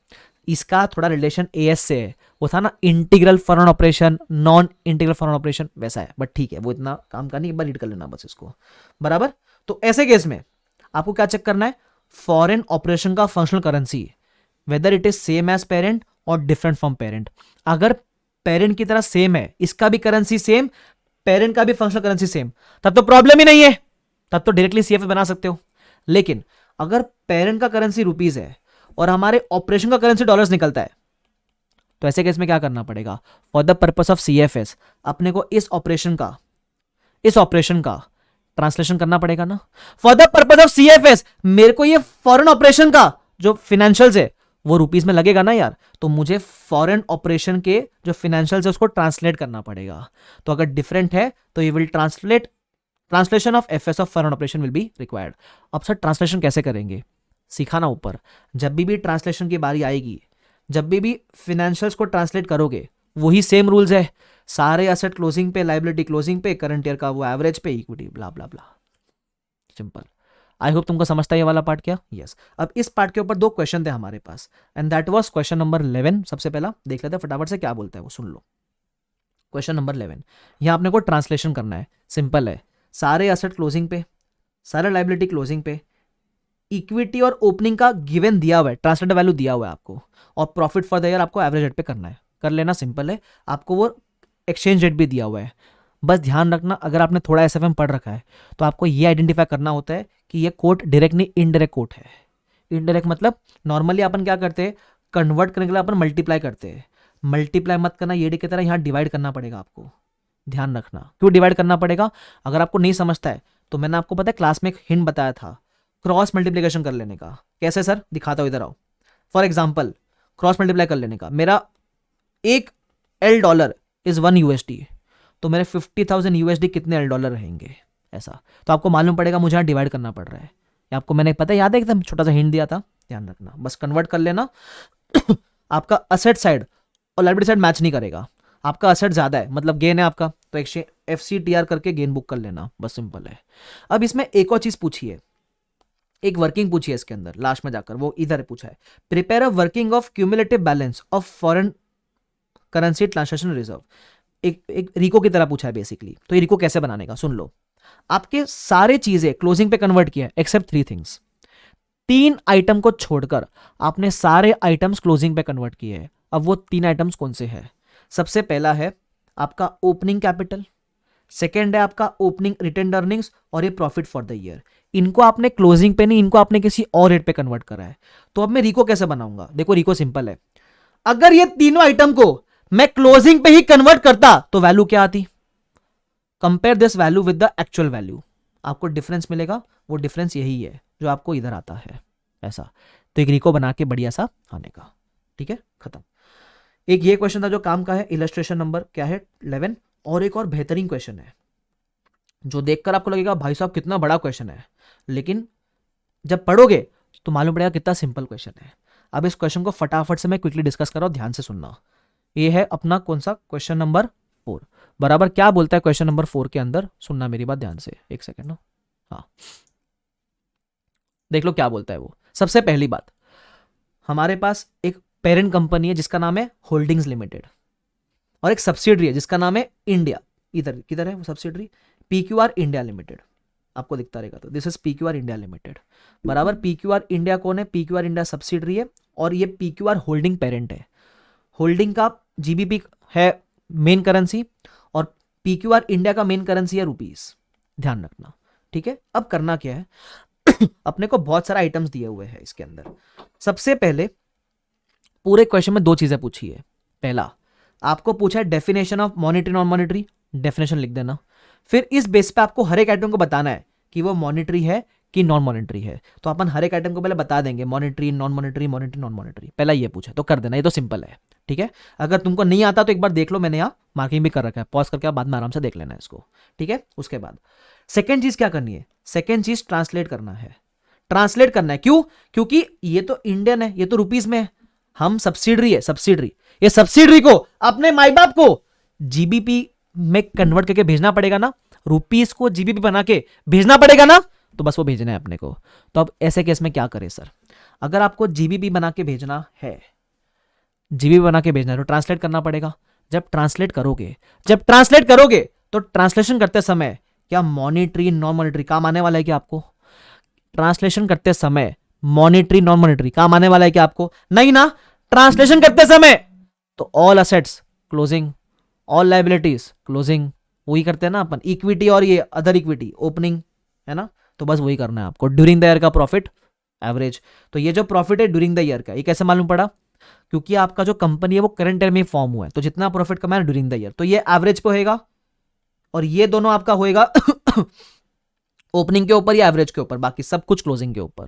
इसका थोड़ा रिलेशन AS से है, वो था ना integral foreign operation, non integral foreign operation, वैसा है, बट ठीक है वो इतना काम का नहीं, एक बार रीड कर लेना बस इसको, बराबर। तो ऐसे केस में आपको क्या चेक करना है, फॉरेन ऑपरेशन का functional currency whether it is same as parent और डिफरेंट फ्रॉम पेरेंट। अगर पेरेंट की तरह सेम है, इसका भी करेंसी सेम, पेरेंट का भी फंक्शनल करेंसी सेम, तब तो प्रॉब्लम ही नहीं है, तब तो डायरेक्टली CFA बना सकते हो। लेकिन अगर पेरेंट का करेंसी रुपीज है और हमारे ऑपरेशन का करेंसी डॉलर्स निकलता है तो ऐसे केस में क्या करना पड़ेगा, for the purpose of CFS अपने को इस ऑपरेशन का ट्रांसलेशन करना पड़ेगा ना। For the purpose of CFS मेरे को ये फॉरेन ऑपरेशन का जो फाइनेंशियल्स है वो रुपीस में लगेगा ना यार, तो मुझे फॉरेन ऑपरेशन के जो फाइनेंशियल्स है उसको ट्रांसलेट करना पड़ेगा। तो अगर डिफरेंट है तो ये will translate translation of FS of foreign operation will be required. अब सर ट्रांसलेशन कैसे करेंगे, सीखा ना ऊपर। जब भी ट्रांसलेशन की बारी आएगी, जब भी फिनेंशियल्स को ट्रांसलेट करोगे, वही सेम रूल्स है, सारे एसेट क्लोजिंग पे, लाइबिलिटी क्लोजिंग पे, करंट ईयर का वो एवरेज पे, equity, blah blah blah, simple. I hope तुमको समझता है ये वाला पार्ट क्या। यस अब इस पार्ट के ऊपर 2 क्वेश्चन थे हमारे पास, and that was question number 11। सबसे पहला देख लेते हैं फटाफट से क्या बोलता है वो, सुन लो। क्वेश्चन नंबर 11, यहां अपने को ट्रांसलेशन करना है, सिंपल है, सारे एसेट क्लोजिंग पे, सारे लाइबिलिटी क्लोजिंग पे, इक्विटी और ओपनिंग का गिवन दिया हुआ है, ट्रांसलेटेड वैल्यू दिया हुआ है आपको, और प्रॉफिट फॉर द ईयर आपको एवरेज रेट पे करना है, कर लेना, सिंपल है। आपको वो एक्सचेंज रेट भी दिया हुआ है। बस ध्यान रखना, अगर आपने थोड़ा एसएफएम पढ़ रखा है तो आपको ये आइडेंटिफाई करना होता है कि ये कोट डायरेक्ट नहीं इनडायरेक्ट कोट है। इनडायरेक्ट मतलब नॉर्मली अपन क्या करते हैं, कन्वर्ट करने के लिए अपन मल्टीप्लाई करते हैं, मल्टीप्लाई मत करना, ये की तरह यहाँ डिवाइड करना पड़ेगा आपको, ध्यान रखना। क्यों डिवाइड करना पड़ेगा, अगर आपको नहीं समझता है तो मैंने आपको पता है क्लास में एक हिंट बताया था क्रॉस मल्टीप्लिकेशन कर लेने का। कैसे सर, दिखाता हूं, इधर आओ। फॉर एग्जाम्पल क्रॉस मल्टीप्लाई कर लेने का, मेरा $1 इज $1, तो मेरे 50,000 USD कितने $1 रहेंगे, ऐसा। तो आपको मालूम पड़ेगा मुझे यहाँ डिवाइड करना पड़ रहा है, आपको मैंने पता है, याद है एकदम छोटा सा हिंट दिया था, ध्यान रखना, बस कन्वर्ट कर लेना। आपका असेट साइड और लायबिलिटी साइड मैच नहीं करेगा, आपका असेट ज्यादा है मतलब गेन है आपका, तो FCTR करके गेन बुक कर लेना, बस सिंपल है। अब इसमें एक और चीज पूछी है, एक वर्किंग पूछी है इसके अंदर, लास्ट में जाकर वो इधर पूछा है, prepare a working of cumulative balance of foreign currency translation reserve. एक रिको की तरह पूछा है बेसिकली। तो ये रिको कैसे बनाने का, सुन लो। आपके सारे चीजें क्लोजिंग पे कन्वर्ट किया है एक्सेप्ट 3 थिंग्स, 3 आइटम को छोड़कर आपने सारे आइटम्स क्लोजिंग पे कन्वर्ट किए हैं। अब वो 3 आइटम्स कौन से हैं, सबसे पहला है आपका ओपनिंग कैपिटल, सेकेंड है आपका ओपनिंग रिटेन्ड अर्निंग्स, और ये प्रॉफिट फॉर द ईयर। इनको आपने क्लोजिंग पे नहीं, इनको आपने किसी और रेट पे कन्वर्ट करा है। तो अब मैं रिको कैसे बनाऊंगा, देखो रिको सिंपल है, अगर ये तीनों आइटम को मैं क्लोजिंग पे ही कन्वर्ट करता तो वैल्यू क्या आती, compare this value with the actual value, आपको डिफरेंस मिलेगा, वो डिफरेंस यही है जो आपको इधर आता है, ऐसा। तो एक रिको बना के बढ़िया सा आने का, ठीक है, खत्म। एक ये क्वेश्चन था जो काम का है, इलस्ट्रेशन नंबर क्या है 11। और एक और बेहतरीन क्वेश्चन है जो देखकर आपको लगेगा भाई साहब कितना बड़ा क्वेश्चन है, लेकिन जब पढ़ोगे तो मालूम पड़ेगा कितना सिंपल क्वेश्चन है। अब इस क्वेश्चन को फटाफट से मैं क्विकली डिस्कस कर रहा हूं, ध्यान से सुनना। ये है अपना कौन सा, क्वेश्चन नंबर 4। बराबर क्या बोलता है क्वेश्चन नंबर 4 के अंदर, सुनना मेरी बात ध्यान से, एक सेकेंड ना, हाँ देख लो क्या बोलता है वो। सबसे पहली बात, हमारे पास एक पेरेंट कंपनी है जिसका नाम है होल्डिंग्स लिमिटेड, और एक सब्सिडरी है जिसका नाम है इंडिया, इधर किधर है वो सब्सिडरी, PQR इंडिया लिमिटेड, आपको दिखता रहेगा। तो this is PQR India limited, बराबर। PQR इंडिया कौन है, PQR इंडिया सब्सिडरी है, और ये PQR होल्डिंग पेरेंट है। होल्डिंग का GBP है मेन करेंसी, और PQR इंडिया का मेन करेंसी है रुपीस, ध्यान रखना, ठीक है। अब करना क्या है, अपने को बहुत सारे आइटम्स दिए हुए हैं इसके अंदर। सबसे पहले पूरे क्वेश्चन में 2 चीजें पूछी है। पहला आपको पूछा है definition of monetary non monetary, definition लिख देना। फिर इस बेस पे आपको हर एक आइटम को बताना है कि वो मॉनिटरी है कि नॉन मॉनिटरी है। तो अपन हर एक आइटम को पहले बता देंगे, monetary non monetary, monetary non monetary, पहला ये पूछा तो कर देना, ये तो सिंपल है, ठीक है। अगर तुमको नहीं आता तो एक बार देख लो, मैंने यहाँ मार्किंग भी कर रखा है, पॉज करके बाद में आराम से देख लेना इसको, ठीक है। उसके बाद सेकेंड चीज क्या करनी है, सेकेंड चीज ट्रांसलेट करना है, ट्रांसलेट करना है। क्यों, क्योंकि ये तो इंडियन है, ये तो रुपीस में है, हम सब्सिडरी है, सब्सिडरी, ये सब्सिडरी को अपने माई बाप को GBP में कन्वर्ट करके भेजना पड़ेगा ना, रुपीस को GBP बना के भेजना पड़ेगा ना, तो बस वो भेजना है अपने को। तो अब ऐसे केस में क्या करें सर, अगर आपको GBP बना के भेजना है, GBP बना के भेजना है तो ट्रांसलेट करना पड़ेगा। जब ट्रांसलेट करोगे तो ट्रांसलेशन करते समय क्या मॉनिटरी नॉन मॉनिटरी काम आने वाला है क्या आपको, ट्रांसलेशन करते समय मॉनिटरी नॉन मॉनिटरी काम आने वाला है क्या आपको, नहीं ना। ट्रांसलेशन करते समय तो all assets closing, all liabilities closing, वही करते हैं ना अपन, इक्विटी और ये अदर इक्विटी ओपनिंग, है ना। तो बस वही करना है आपको। ड्यूरिंग द ईयर का प्रॉफिट एवरेज, तो ये जो प्रॉफिट है ड्यूरिंग द ईयर का, ये कैसे मालूम पड़ा, क्योंकि आपका जो कंपनी है वो करंट ईयर में फॉर्म हुआ है, तो जितना प्रॉफिट कमाया ड्यूरिंग द ईयर, तो ये एवरेज पे होएगा, और ये दोनों आपका होएगा ओपनिंग के ऊपर या एवरेज के ऊपर, बाकी सब कुछ क्लोजिंग के ऊपर।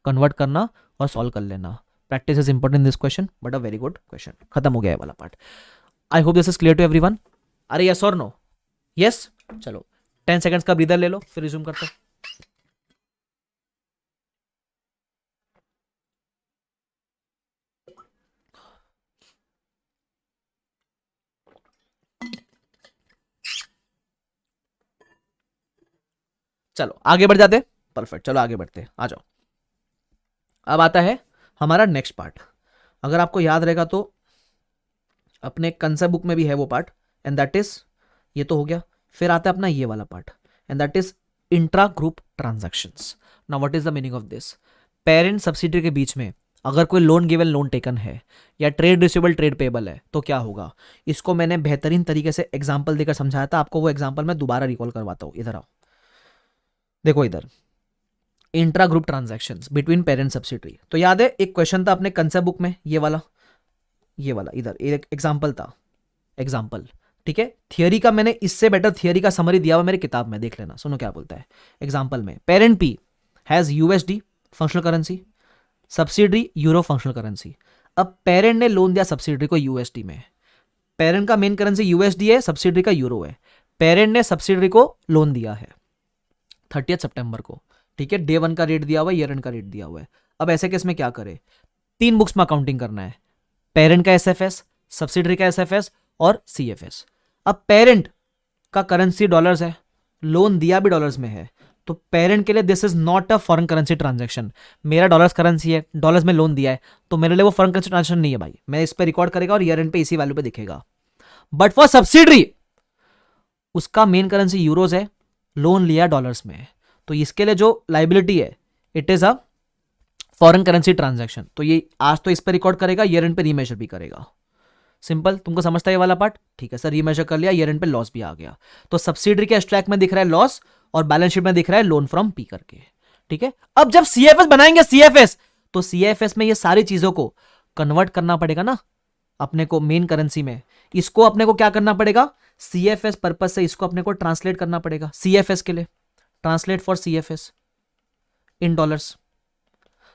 कन्वर्ट करना और सॉल्व कर लेना। Practice is important in this question, but a very good question. खत्म हो गया है वाला part. I hope this is clear to everyone. अरे यस और नो, यस, चलो 10 सेकंड्स का ब्रीदर ले लो, फिर रिज्यूम करते हैं। चलो आगे बढ़ जाते हैं। परफेक्ट, चलो आगे बढ़ते हैं, आ जाओ। अब आता है हमारा नेक्स्ट पार्ट। अगर आपको याद रहेगा तो अपने कंसेप्ट बुक में भी है वो पार्ट, एंड दैट इज, ये तो हो गया। फिर आता है अपना ये वाला part, and that is intra group transactions. Now what is the meaning of this? Parent subsidiary के बीच में अगर कोई लोन गिवन लोन टेकन है या ट्रेड रिसीवेबल ट्रेड पेबल है तो क्या होगा? इसको मैंने बेहतरीन तरीके से एग्जांपल देकर समझाया था आपको, वो एग्जांपल मैं दोबारा रिकॉल करवाता हूं। इधर आओ, देखो इधर, intra group transactions between parent subsidiary. तो याद है एक क्वेश्चन था अपने कंसेप्ट बुक में, ये वाला इधर एक एग्जांपल था, एग्जांपल, ठीक है। थियरी का मैंने इससे बेटर थियरी का समरी दिया हुआ मेरी किताब में, देख लेना। सुनो क्या बोलता है एग्जांपल में, parent P has USD functional currency, subsidiary euro functional currency. अब पेरेंट ने लोन दिया सब्सिडरी को यूएसडी में, पेरेंट का मेन करेंसी यूएसडी है, सब्सिडरी का यूरो है। पेरेंट ने सब्सिडरी को लोन दिया है 30 सितंबर को, ठीक है। डे 1 का रेट दिया हुआ है, ईयर एंड का रेट दिया हुआ है। अब ऐसे केस में क्या करे? 3 बुक्स में अकाउंटिंग करना है, पेरेंट का एसएफएस, सब्सिडरी का एसएफएस और सीएफएस। अब पेरेंट का करेंसी डॉलर्स है, लोन दिया भी डॉलर्स में है, तो पेरेंट के लिए this is not a foreign currency transaction. मेरा डॉलर्स करेंसी है, डॉलर्स में लोन दिया है, तो मेरे लिए वो फॉरेन करेंसी ट्रांजैक्शन नहीं है भाई। मैं इस पे रिकॉर्ड करेगा और ईयर एंड पे इसी वैल्यू पे दिखेगा। बट फॉर सब्सिडरी उसका मेन करेंसी यूरोज है, लोन लिया डॉलर्स में, तो इसके लिए जो लाइबिलिटी है it is a foreign currency transaction. तो ये आज तो इस पर रिकॉर्ड करेगा, ईयर एंड पे रीमेजर भी करेगा। सिंपल, तुमको समझता है ये वाला पार्ट? ठीक है सर, रीमेजर कर लिया, ईयर एंड पे लॉस भी आ गया। तो सब्सिडरी के एक्सट्रैक्ट में दिख रहा है लॉस और बैलेंस शीट में दिख रहा है लोन फ्रॉम पी करके, ठीक है। अब जब सीएफएस बनाएंगे सीएफएस, तो सीएफएस में ये सारी चीजों को कन्वर्ट करना पड़ेगा ना अपने को मेन करेंसी में। इसको अपने को क्या करना पड़ेगा? सीएफएस पर्पस से इसको अपने को ट्रांसलेट करना पड़ेगा सीएफएस के लिए। Translate for CFS in dollars.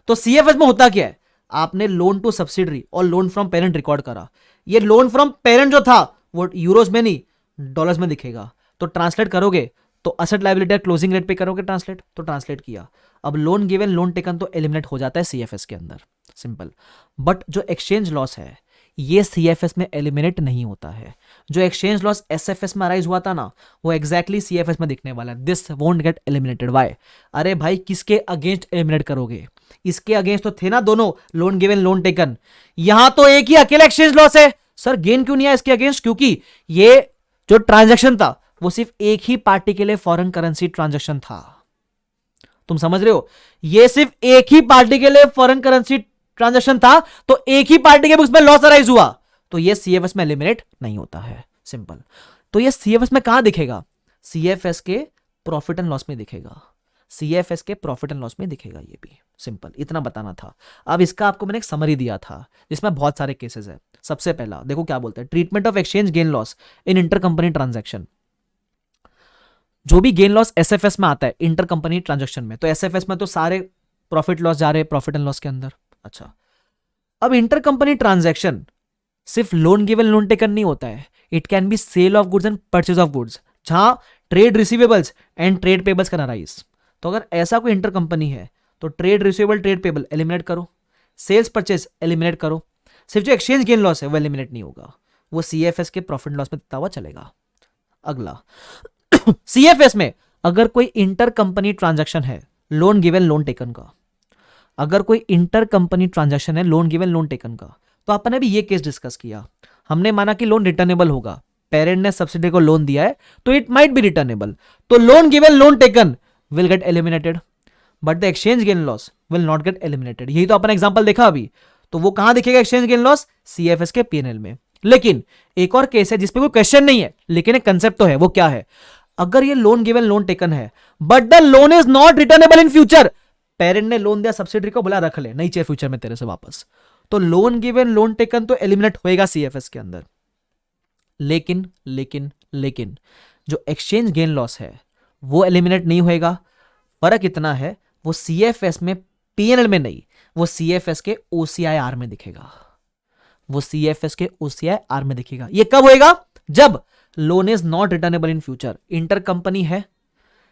तो सीएफएस में होता क्या है? आपने लोन टू सब्सिडरी और लोन फ्रॉम पेरेंट रिकॉर्ड करा, ये लोन फ्रॉम पेरेंट जो था वो यूरोज में नहीं डॉलर्स में दिखेगा। तो ट्रांसलेट करोगे तो असेट लायबिलिटी क्लोजिंग रेट पे करोगे ट्रांसलेट, तो ट्रांसलेट किया। अब लोन गिवन लोन टेकन तो एलिमिनेट हो जाता है सीएफएस के अंदर, सिंपल। बट जो एक्सचेंज लॉस है ये सीएफएस में एलिमिनेट नहीं होता है। जो एक्सचेंज लॉस एसएफएस में अराइज हुआ था ना, वो एग्जैक्टली सीएफएस में दिखने वाला है। This won't get eliminated. Why? अरे भाई किसके अगेंस्ट एलिमिनेट करोगे? इसके अगेंस्ट तो थे ना दोनों, लोन गिवन लोन टेकन। यहां तो एक ही अकेला एक्सचेंज लॉस है। सर गेन क्यों नहीं आया इसके अगेंस्ट? क्योंकि ये जो ट्रांजैक्शन था वो सिर्फ एक ही पार्टी के लिए फॉरेन करेंसी ट्रांजैक्शन था। तुम समझ रहे हो? ये सिर्फ एक ही पार्टी के लिए फॉरेन करेंसी ट्रांजैक्शन था, तो एक ही पार्टी के उसमें लॉस अराइज हुआ, तो ये सीएफएस में एलिमिनेट नहीं होता है, सिंपल। तो ये सीएफएस में कहां दिखेगा? सीएफएस के प्रॉफिट एंड लॉस में दिखेगा, सीएफएस के प्रॉफिट एंड लॉस में दिखेगा, ये भी सिंपल, इतना बताना था। अब इसका आपको मैंने एक समरी दिया था जिसमें बहुत सारे केसेस है। सबसे पहला देखो क्या बोलते हैं, treatment of exchange gain loss in inter company transaction. जो भी गेन लॉस एसएफएस में आता है इंटर कंपनी ट्रांजैक्शन में, तो एसएफएस में तो सारे प्रॉफिट लॉस जा रहे हैं प्रॉफिट एंड लॉस के अंदर। अच्छा, अब इंटर कंपनी ट्रांजैक्शन सिर्फ लोन गिवन लोन टेकन नहीं होता है, it can be sale of goods and purchase of goods, जहां trade receivables and trade payables can arise. तो अगर ऐसा कोई इंटर कंपनी है तो trade receivable trade payable eliminate करो, सेल्स परचेज एलिमिनेट करो, सिर्फ जो एक्सचेंज गेन लॉस है वो एलिमिनेट नहीं होगा, वो सीएफएस के प्रॉफिट लॉस में दिखता हुआ चलेगा। अगला सीएफएस में अगर कोई इंटर कंपनी ट्रांजैक्शन है लोन गिवन लोन टेकन का, अगर कोई इंटर कंपनी ट्रांजैक्शन है लोन गिवन लोन टेकन का, तो आपने भी ये केस डिस्कस किया। हमने माना कि लोन रिटर्नेबल होगा, पेरेंट ने सब्सिडी को लोन दिया है तो इट माइट बी रिटर्नेबल, तो loan given loan taken will get eliminated but the exchange gain loss will not get eliminated. यही तो अपना एग्जांपल देखा अभी। तो वो कहां दिखेगा एक्सचेंज गेन लॉस? सीएफएस के पीएनएल में। लेकिन एक और केस है जिसपे कोई क्वेश्चन नहीं है लेकिन एक कंसेप्ट तो है, वो क्या है? अगर ये लोन गिवन लोन टेकन है but the loan is not returnable in future, parent ने लोन दिया सब्सिडरी को, बोला रख ले, नहीं चाहिए फ्यूचर में तेरे से वापस, तो लोन गिवन लोन टेकन तो एलिमिनेट होएगा सीएफएस के अंदर। लेकिन लेकिन लेकिन जो एक्सचेंज गेन लॉस है वो एलिमिनेट नहीं होएगा। फर्क इतना है, वो सीएफएस में पीएनएल में नहीं, वो सीएफएस के ओसीआईआर में दिखेगा, वो सीएफएस के ओसीआईआर में दिखेगा। ये कब होएगा? जब loan is not returnable in future. Inter company है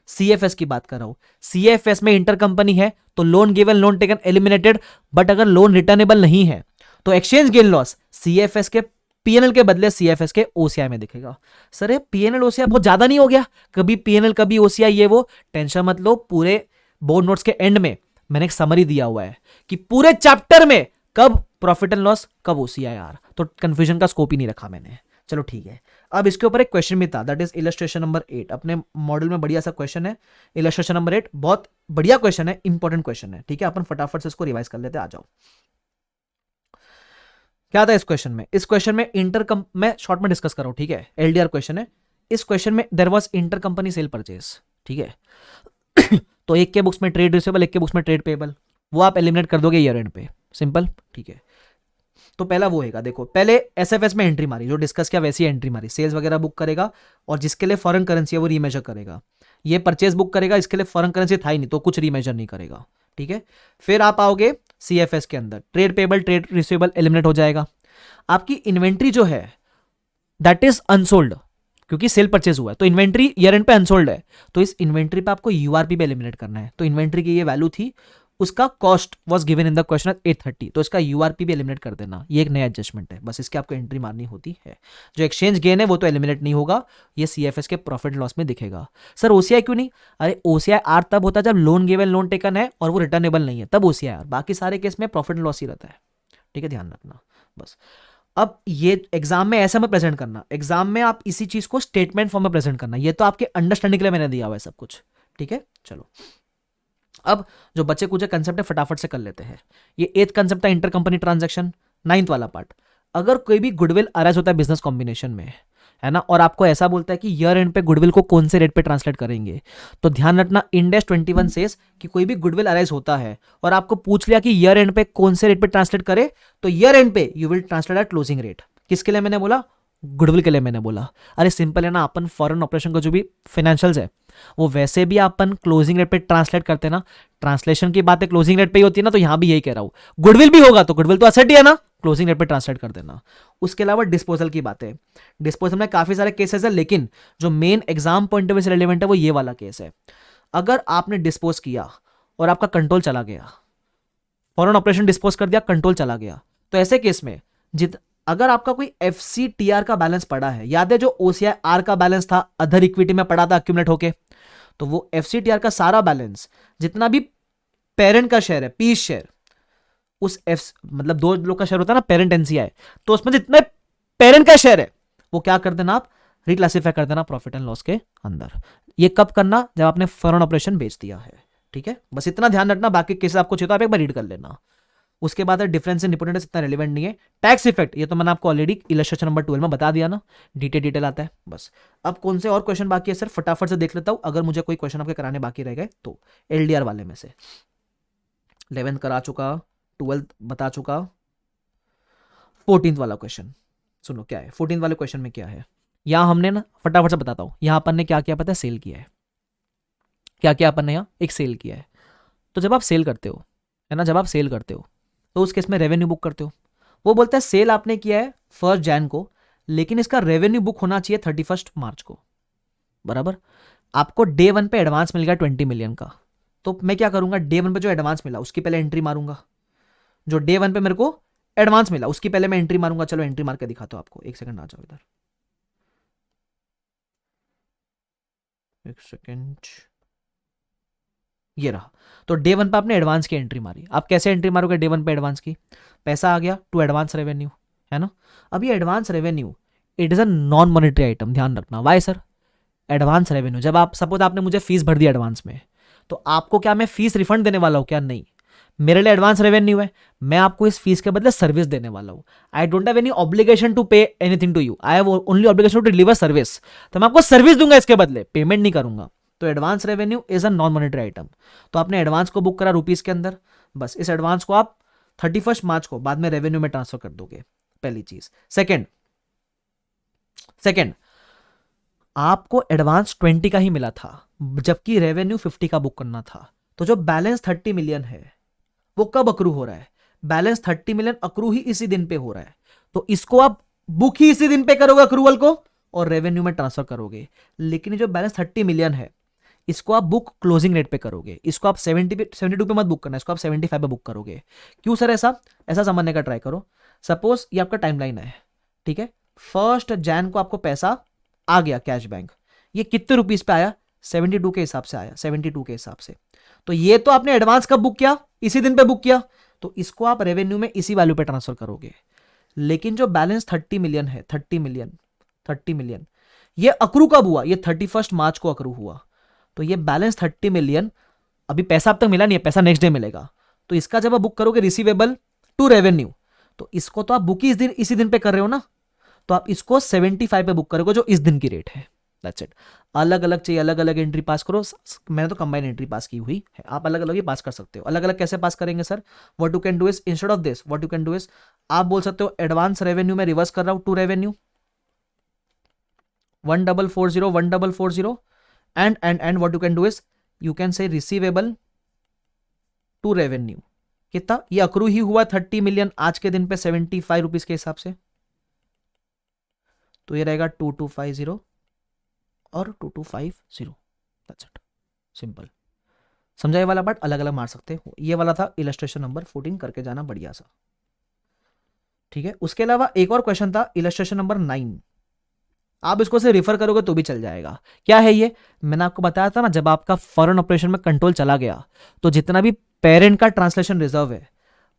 सीएफएस की बात कर रहा हूं, सीएफएस में इंटर कंपनी है तो loan given loan taken eliminated, but अगर लोन रिटर्नेबल नहीं है तो एक्सचेंज गेन लॉस सीएफएस के पीएनएल के बदले सीएफएस के ओसीआई में दिखेगा। सर ये पीएनएल ओसीआई बहुत ज्यादा नहीं हो गया, कभी पीएनएल कभी ओसीआई, ये वो टेंशन मत लो, पूरे बोर्ड नोट्स के एंड में मैंने एक समरी दिया हुआ है कि पूरे चैप्टर में कब प्रॉफिट एंड लॉस कब ओसीआईआर, तो कंफ्यूजन का स्कोप ही नहीं रखा मैंने। चलो ठीक है, अब इसके ऊपर एक क्वेश्चन भी था, दैट इज इलस्ट्रेशन नंबर 8। अपने मॉडल में बढ़िया सा क्वेश्चन है, इलस्ट्रेशन नंबर 8 बहुत बढ़िया क्वेश्चन है, इंपॉर्टेंट क्वेश्चन है, ठीक है। अपन फटाफट से इसको रिवाइज कर लेते हैं, आ जाओ। क्या था इस क्वेश्चन में? इस क्वेश्चन में मैं शॉर्ट में डिस्कस कर रहा हूं, ठीक है, एलडीआर क्वेश्चन है। इस क्वेश्चन में there was inter company sale purchase, ठीक है। तो एक के बुक्स में ट्रेड रिसीवेबल, एक के बुक्स में ट्रेड पेएबल, वो आप एलिमिनेट कर दोगे ईयर एंड पे, सिंपल, ठीक है। तो पहला वो होगा, देखो पहले एसएफएस में एंट्री मारी, जो डिस्कस किया वैसी एंट्री मारी, सेल्स वगैरह बुक करेगा और जिसके लिए फॉरेन करेंसी है वो रीमेजर करेगा। ये परचेज बुक करेगा, इसके लिए फॉरेन करेंसी था ही नहीं तो कुछ रीमेजर नहीं करेगा, ठीक है। फिर आप आओगे सीएफएस के अंदर, trade payable trade receivable eliminate हो जाएगा। आपकी इन्वेंट्री जो है दैट इज अनसोल्ड, क्योंकि सेल परचेज हुआ है तो इन्वेंट्री ईयर एंड पे अनसोल्ड है, तो इस इन्वेंट्री पे आपको यूआरपी पे एलिमिनेट करना है। तो इन्वेंट्री की ये वैल्यू थी, उसका cost was given in the question 830, तो इसका यूआरपी भी एलिमिनेट कर देना। ये एक नया एडजस्टमेंट है, बस इसकी आपको एंट्री मारनी होती है। जो एक्सचेंज गेन है वो तो एलिमिनेट नहीं होगा, ये सीएफएस के प्रॉफिट लॉस में दिखेगा। सर ओसीआई क्यों नहीं? अरे ओसीआई आर तब होता है जब लोन गिवन लोन टेकन है और वो रिटर्नेबल नहीं है, तब ओसीआई आर, बाकी सारे केस में प्रॉफिट लॉस ही रहता है, ठीक है, ध्यान रखना बस। अब ये एग्जाम में ऐसा में प्रेजेंट करना, एग्जाम में आप इसी चीज को स्टेटमेंट फॉर्म में प्रेजेंट करना, ये तो आपके अंडरस्टैंडिंग के लिए मैंने दिया हुआ है सब कुछ, ठीक है। चलो अब जो बच्चे कुछ कंसेप्ट है फटाफट से कर लेते हैं। ये 8th कंसेप्ट है इंटर कंपनी ट्रांजैक्शन। 9th वाला पार्ट, अगर कोई भी गुडविल अराइज होता है बिजनेस कॉम्बिनेशन में, है ना, और आपको ऐसा बोलता है कि ईयर एंड पे गुडविल को कौन से रेट पे ट्रांसलेट करेंगे, तो ध्यान रखना इंड AS 21 सेज कि कोई भी गुडविल अराइज होता है और आपको पूछ लिया कि ईयर एंड पे कौन से रेट पे ट्रांसलेट करे, तो ईयर एंड पे you will translate at closing rate. किसके लिए मैंने बोला? गुडविल के लिए मैंने बोला। अरे सिंपल है ना, अपन फॉरेन ऑपरेशन का जो भी फाइनेंशियल्स है वो वैसे भी अपन क्लोजिंग रेट पे ट्रांसलेट करते हैं ना, ट्रांसलेशन की बात है क्लोजिंग रेट पे ही होती है ना, तो यहां भी यही कह रहा हूं, गुडविल भी होगा तो गुडविल तो असेट ही है ना, क्लोजिंग रेट पे ट्रांसलेट कर देना। उसके अलावा डिस्पोजल की बात है, डिस्पोजल में काफी सारे केसेस है, लेकिन जो main exam point of view से रिलेवेंट है वो ये वाला केस है। अगर आपने डिस्पोज किया और आपका कंट्रोल चला गया, फॉरेन ऑपरेशन डिस्पोज कर दिया, कंट्रोल चला गया, तो ऐसे केस में अगर आपका कोई एफसीटीआर का बैलेंस पड़ा है, याद है जो ओसीआईआर का बैलेंस था अदर इक्विटी में पड़ा था अक्यूमुलेट होके, तो वो एफसीटीआर का सारा बैलेंस जितना भी पेरेंट का शेयर है, पीस शेयर, उस मतलब दो लोग का शेयर होता है ना, पेरेंट एनसीआई, तो उसमें जितने पेरेंट का शेयर है वो क्या कर देना, आप रिक्लासिफाई कर देना प्रॉफिट एंड लॉस के अंदर। ये कब करना? जब आपने फॉरेन ऑपरेशन बेच दिया है, ठीक है, बस इतना ध्यान रखना। बाकी केस आपको चाहिए तो आप एक बार रीड कर लेना। उसके बाद डिफरेंस इन इंपोर्टेंस इतना रेलिवेंट नहीं है। टैक्स इफेक्ट ये तो मैंने आपको ऑलरेडी इलस्ट्रेशन नंबर 12 में बता दिया ना, डिटेल आता है बस। अब कौन से और क्वेश्चन बाकी है सर, फटाफट से देख लेता हूं, अगर मुझे कोई क्वेश्चन आपके कराने बाकी रह गए तो। एलडीआर वाले में से 11th करा चुका, 12th बता चुका, 14th वाला क्वेश्चन सुनो क्या है। 14th वाले क्वेश्चन में क्या है, यहां हमने ना फटाफट से बताता हूं, यहां अपन ने क्या किया पता है, सेल किया है। क्या किया अपन ने? यहां एक सेल किया है। तो जब आप सेल करते हो, है ना, जब आप सेल करते हो तो उस केस में रेवेन्यू बुक करते हो। वो बोलता है सेल आपने किया है 1 Jan को, लेकिन इसका रेवेन्यू बुक होना चाहिए 31 March को, बराबर। आपको डे 1 पे एडवांस मिल गया 20 million का, तो मैं क्या करूंगा, डे 1 पे जो एडवांस मिला उसकी पहले एंट्री मारूंगा। जो डे 1 पे मेरे को एडवांस मिला उसकी पहले मैं एंट्री मारूंगा। चलो एंट्री मार के दिखाता हूं आपको, एक सेकंड आ जाओ इधर, एक सेकंड, ये रहा। तो डे 1 पे आपने एडवांस की एंट्री मारी। आप कैसे एंट्री मारोगे डे 1 पे एडवांस की? पैसा आ गया टू एडवांस रेवेन्यू, है ना। अब ये advance revenue it is a non monetary item, ध्यान रखना। Why sir? एडवांस रेवेन्यू, जब आप सपोज आपने मुझे फीस भर दी एडवांस में, तो आपको क्या मैं फीस रिफंड देने वाला हूं क्या? नहीं, मेरे लिए एडवांस रेवेन्यू है, मैं आपको इस फीस के बदले सर्विस देने वाला हूं। I don't have any obligation to pay anything to you, I have only obligation to deliver service. तो मैं आपको सर्विस दूंगा, इसके बदले पेमेंट नहीं करूंगा। तो advance revenue is a non monetary item. तो आपने एडवांस को बुक करा रुपीस के अंदर, बस इस एडवांस को आप 31 March को बाद में रेवेन्यू में ट्रांसफर कर दोगे, पहली चीज। सेकंड, आपको एडवांस 20 का ही मिला था, जबकि रेवेन्यू 50 का बुक करना था। तो जो बैलेंस 30 million है वो कब अक्रू हो रहा है? बैलेंस 30 million अक्रू ही इसी दिन पे हो रहा है, तो इसको आप बुक ही इसी दिन पे करोगे अक्रूवल को और रेवेन्यू में ट्रांसफर करोगे। लेकिन जो बैलेंस 30 million है इसको आप बुक क्लोजिंग रेट पे करोगे, इसको आप 72 पे मत बुक करना, इसको आप 75 पे बुक करोगे। क्यों सर ऐसा? ऐसा समझने का ट्राई करो। सपोज ये आपका टाइमलाइन है, ठीक है, 1 जैन को आपको पैसा आ गया कैश बैंक, ये कितने रुपीस पे आया? 72 के हिसाब से आया, 72 के हिसाब से। तो ये तो आपने एडवांस कब बुक किया? इसी दिन पे बुक किया, तो इसको आप रेवेन्यू में इसी वैल्यू पे ट्रांसफर करोगे। लेकिन जो बैलेंस 30 मिलियन है, 30 मिलियन ये अक्रू कब हुआ? ये 31 मार्च को अक्रू हुआ। तो ये बैलेंस 30 मिलियन अभी पैसा अब तक मिला नहीं है, पैसा नेक्स्ट डे मिलेगा। तो इसका जब आप बुक करोगे रिसीवेबल टू रेवेन्यू, तो इसको तो आप बुक ही इसी दिन पे कर रहे हो ना, तो आप इसको 75 पे बुक करोगे जो इस दिन की रेट है। That's it. अलग अलग चाहिए, अलग अलग एंट्री पास करो। मैंने तो कंबाइन एंट्री पास की हुई है, आप अलग अलग ही पास कर सकते हो। अलग अलग कैसे पास करेंगे sir? What you can do is instead of this, what you can do is आप बोल सकते हो एडवांस रेवेन्यू में रिवर्स कर रहा हूं to revenue 1440 and what you can do is you can say receivable to revenue. कितना? ये अक्रू ही हुआ 30 मिलियन आज के दिन पे 75 रुपीज के हिसाब से, तो ये रहेगा 2250 और 2250। That's it, simple. समझा ये वाला पार्ट? अलग अलग मार सकते हो। ये वाला था इलस्ट्रेशन नंबर 14, करके जाना बढ़िया सा, ठीक है। उसके अलावा एक और क्वेश्चन था इलस्ट्रेशन नंबर 9, आप इसको से रिफर करोगे तो भी चल जाएगा। क्या है ये? मैंने आपको बताया था ना, जब आपका फॉरेन ऑपरेशन में कंट्रोल चला गया तो जितना भी पेरेंट का ट्रांसलेशन रिजर्व है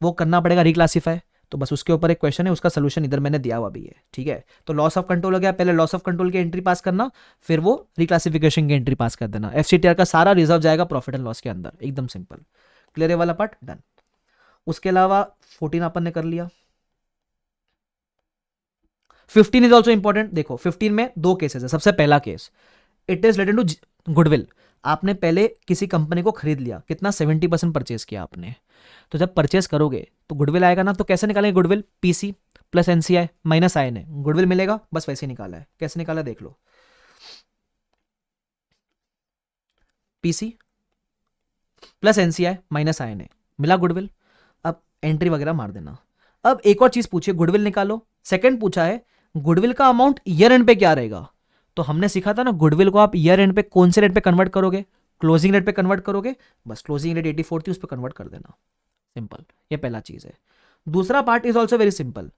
वो करना पड़ेगा रिक्लासीफाई। तो बस उसके ऊपर एक क्वेश्चन है, उसका सोल्यूशन इधर मैंने दिया हुआ भी है, ठीक है। तो लॉस ऑफ कंट्रोल हो गया, पहले लॉस ऑफ कंट्रोल की एंट्री पास करना, फिर वो रिक्लासिफिकेशन की एंट्री पास कर देना। एफसीटीआर का सारा रिजर्व जाएगा प्रॉफिट एंड लॉस के अंदर, एकदम सिंपल। क्लियर है वाला पार्ट? डन। उसके अलावा 14 अपन ने कर लिया। 15 इज ऑल्सो इंपॉर्टेंट। देखो 15 में दो केसेस है। सबसे पहला case, it is related to goodwill. आपने पहले किसी कंपनी को खरीद लिया, कितना? 70% परचेज किया आपने। तो जब परचेज करोगे तो गुडविल आएगा ना, तो कैसे निकालेंगे goodwill? PC plus NCI minus IN है, गुडविल मिलेगा, बस वैसे ही निकाला है। कैसे निकाला देख लो, PC plus NCI minus IN है, मिला गुडविल। अब एंट्री वगैरह मार देना। अब एक और चीज पूछिए, गुडविल निकालो। सेकंड पूछा है गुडविल का अमाउंट ईयर एंड पे क्या रहेगा। तो हमने सीखा था ना, गुडविल को आप ईयर एंड पे कौन से रेट पे कन्वर्ट करोगे? क्लोजिंग रेट पे कन्वर्ट करोगे। बस क्लोजिंग रेट 84 थी, उस पर कन्वर्ट कर देना, सिंपल। ये पहला चीज है। दूसरा part is also very simple.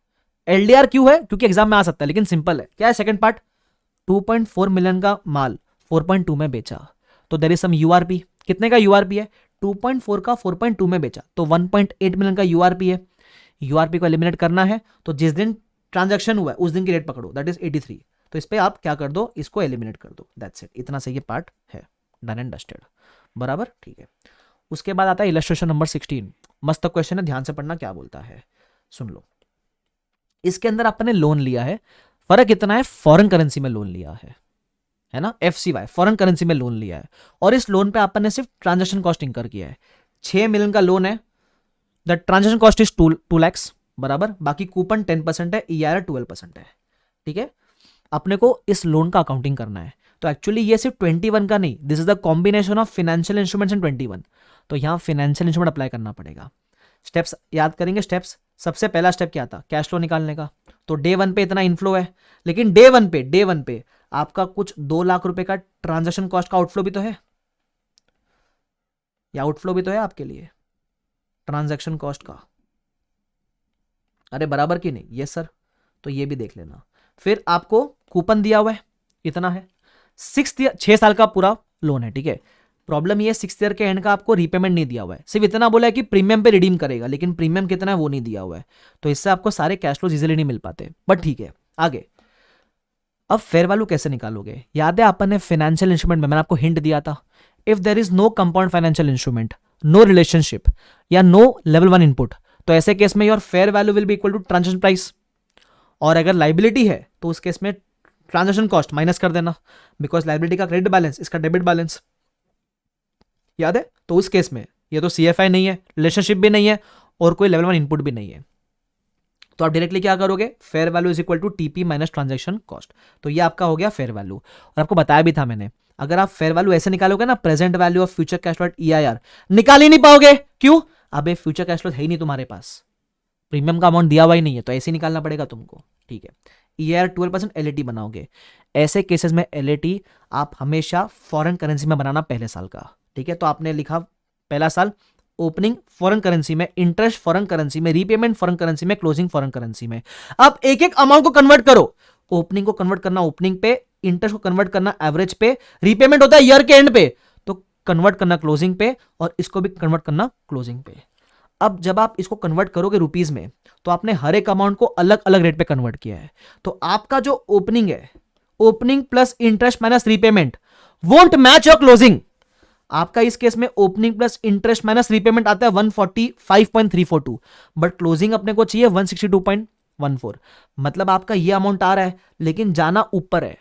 LDR क्यों है? क्योंकि एग्जाम में आ सकता है, लेकिन सिंपल है। क्या है सेकंड पार्ट? 2.4 मिलियन का माल 4.2 में बेचा, तो देयर इज सम यूआरपी। कितने का यूआरपी है? 2.4 का 4.2 में बेचा, तो 1.8 मिलियन का यूआरपी है। यूआरपी को एलिमिनेट करना है, तो जिस दिन ट्रांजैक्शन हुआ है उस दिन की रेट पकड़ो, दैट इज 83। तो इस पे आप क्या कर दो, इसको एलिमिनेट कर दो, दैट्स इट। इतना सही ये पार्ट है, डन एंड डस्टेड, बराबर, ठीक है। उसके बाद आता है इलस्ट्रेशन नंबर 16। मस्त क्वेश्चन है, ध्यान से पढ़ना क्या बोलता है, सुन लो। इसके अंदर आपने लोन लिया है, फर्क इतना है फॉरेन करेंसी में लोन लिया है ना, एफसीवाई फॉरेन करेंसी में लोन लिया है, और इस लोन पे आपने सिर्फ ट्रांजैक्शन कॉस्ट इंकर किया है। 6 मिलियन का लोन है, the transaction cost is 2 lakhs, बराबर। बाकी कूपन 10% है, ईआरआर 12% है, ठीक है। अपने को इस लोन का अकाउंटिंग करना है। तो एक्चुअली ये सिर्फ 21 का नहीं, this is the combination of financial instruments and 21। तो यहां फाइनेंशियल इंस्ट्रूमेंट अप्लाई करना पड़ेगा। स्टेप्स याद करेंगे। स्टेप्स, सबसे पहला स्टेप क्या था? कैश फ्लो निकालने का। तो डे 1 पे इतना इनफ्लो है, लेकिन डे वन पे आपका कुछ 2 लाख रुपए का ट्रांजेक्शन कॉस्ट का आउटफ्लो भी तो है, या आउटफ्लो भी तो है आपके लिए ट्रांजैक्शन कॉस्ट का। अरे बराबर की नहीं? Yes sir. तो ये भी देख लेना। फिर आपको कूपन दिया हुआ है, इतना है। 6 साल का पूरा लोन है, ठीक है। प्रॉब्लम ये 6th ईयर के एंड का आपको रीपेमेंट नहीं दिया हुआ है, सिर्फ इतना बोला है कि प्रीमियम पे रिडीम करेगा, लेकिन प्रीमियम कितना है वो नहीं दिया हुआ है। तो इससे आपको सारे कैश फ्लोज इजीली नहीं मिल पाते, बट ठीक है। आगे अब फेयर वैल्यू कैसे निकालोगे? याद है अपन ने फाइनेंशियल इंस्ट्रूमेंट में मैंने आपको हिंट दिया था, if there is no compound financial instrument, no relationship या नो लेवल 1 इनपुट, तो ऐसे केस में your fair value will be equal to transaction price. और अगर लाइबिलिटी है तो उस केस में ट्रांजैक्शन कॉस्ट माइनस कर देना, बिकॉज लाइबिलिटी का क्रेडिट बैलेंस, इसका डेबिट बैलेंस, याद है। तो उस केस में ये तो सीएफआई नहीं है, रिलेशनशिप भी नहीं है, और कोई लेवल 1 इनपुट भी नहीं है, तो आप डायरेक्टली क्या करोगे? Fair value is equal to TP minus transaction cost. तो ये आपका हो गया फेयर वैल्यू। और आपको बताया भी था मैंने, अगर आप फेयर वैल्यू ऐसे निकालोगे ना, present value of future cash flow EIR, निकाल ही नहीं पाओगे। क्यों? अबे फ्यूचर कैश फ्लो है ही नहीं तुम्हारे पास, प्रीमियम का अमाउंट दिया हुआ ही नहीं है, तो ऐसे ही निकालना पड़ेगा तुमको, ठीक है। EIR 12% LAT बनाओगे। ऐसे केसेस में LAT आप हमेशा फॉरेन करेंसी में बनाना पहले साल का, ठीक है। तो आपने लिखा पहला साल ओपनिंग फॉरेन करेंसी में, इंटरेस्ट फॉरेन करेंसी में, रीपेमेंट फॉरेन करेंसी में, क्लोजिंग फॉरेन करेंसी में। अब एक एक अमाउंट को कन्वर्ट करो, ओपनिंग को कन्वर्ट करना ओपनिंग पे, इंटरेस्ट को कन्वर्ट करना एवरेज पे, रीपेमेंट होता है ईयर के एंड पे तो कन्वर्ट करना क्लोजिंग पे, और इसको भी कन्वर्ट करना क्लोजिंग पे। अब जब आप इसको कन्वर्ट करोगे रुपीज में तो आपने हर एक अमाउंट को अलग अलग रेट पे कन्वर्ट किया है। तो आपका जो ओपनिंग है, opening plus interest minus repayment won't match your closing. आपका इस केस में opening plus interest minus repayment आता है 145.342, बट क्लोजिंग अपने को चाहिए 162.14। मतलब आपका ये अमाउंट आ रहा है लेकिन जाना ऊपर है,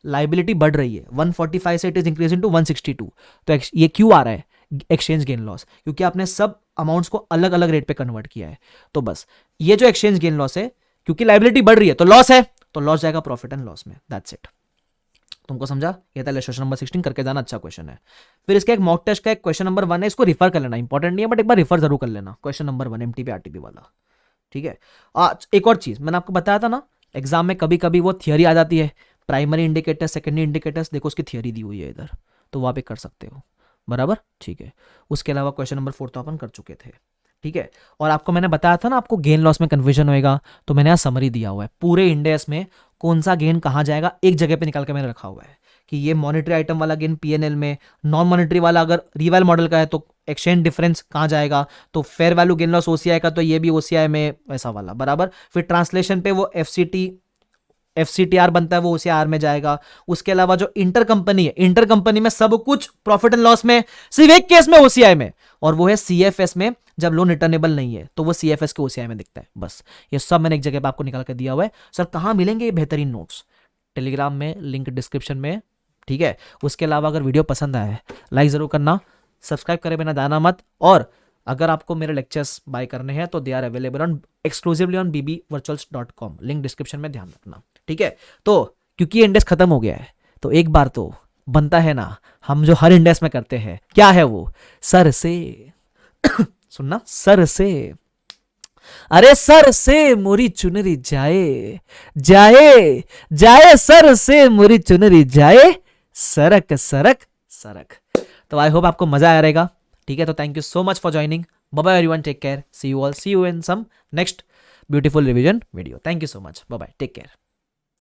लाइबिलिटी बढ़ रही है 145 से इट इज इंक्रीजिंग टू 162। तो ये क्यों आ रहा है एक्सचेंज गेन लॉस? क्योंकि आपने सब अमाउंट्स को अलग अलग रेट पे कन्वर्ट किया है। तो बस ये जो एक्सचेंज गेन लॉस है, क्योंकि लाइबिलिटी बढ़ रही है तो लॉस है, तो लॉस जाएगा प्रॉफिट एंड लॉस में। That's it. तुमको समझा? ये था इलस्ट्रेशन नंबर 16, करके जाना, अच्छा क्वेश्चन है। फिर इसका एक मॉक टेस्ट का एक क्वेश्चन नंबर 1 है, इसको रिफर कर लेना, इंपॉर्टेंट नहीं है बट एक बार रिफर जरूर कर लेना। क्वेश्चन नंबर 1 MTP RTP वाला, ठीक है। एक और चीज मैंने आपको बताया था ना, एग्जाम में कभी कभी वो थियरी आ जाती है, प्राइमरी इंडिकेटर्स सेकेंडरी इंडिकेटर्स, देखो उसकी थियरी दी हुई है इधर, तो वहां पे कर सकते हो, बराबर, ठीक है। उसके अलावा क्वेश्चन नंबर 4 तो अपन कर चुके थे, ठीक है। और आपको मैंने बताया था ना आपको गेन लॉस में कन्फ्यूजन होएगा, तो मैंने यहाँ समरी दिया हुआ है पूरे इंडेक्स में कौन सा गेन कहाँ जाएगा, एक जगह पे निकाल के मैंने रखा हुआ है कि ये मॉनेटरी आइटम वाला गेन PNL में, नॉन मॉनेटरी वाला अगर रिवैल मॉडल का है तो एक्सचेंज डिफरेंस कहाँ जाएगा, तो fair value gain loss OCI का तो ये भी OCI में वैसा वाला, बराबर। फिर ट्रांसलेशन पे वो FCTR बनता है, वो OCR में जाएगा। उसके अलावा जो इंटर कंपनी है, इंटर कंपनी में सब कुछ प्रॉफिट एंड लॉस में, सिर्फ एक केस में OCI में, और वो है CFS में, जब लोन रिटर्नेबल नहीं है तो वो CFS के OCI में दिखता है। बस ये सब मैंने एक जगह पे आपको निकाल कर दिया हुआ है। सर कहाँ मिलेंगे ये बेहतरीन नोट्स? टेलीग्राम में, लिंक डिस्क्रिप्शन में, ठीक है। उसके अलावा अगर वीडियो पसंद आए लाइक जरूर करना, सब्सक्राइब करे बिना जाना मत, और अगर आपको मेरे लेक्चर्स बाय करने हैं तो they are available on exclusively on bbvirtuals.com, link description में, ध्यान रखना, ठीक है। तो क्योंकि इंडेक्स खत्म हो गया है तो एक बार तो बनता है ना, हम जो हर इंडेक्स में करते हैं, क्या है वो, सर से सुनना, सर से, अरे सर से मोरी चुनरी जाए जाए जाए, सर से मोरी चुनरी जाए, सरक सरक सरक। तो आई होप आपको मजा आया रहेगा, ठीक है। तो thank you so much for joining, bye bye everyone, take care, see you all, see you in some next beautiful revision video. Thank you so much, bye bye, take care.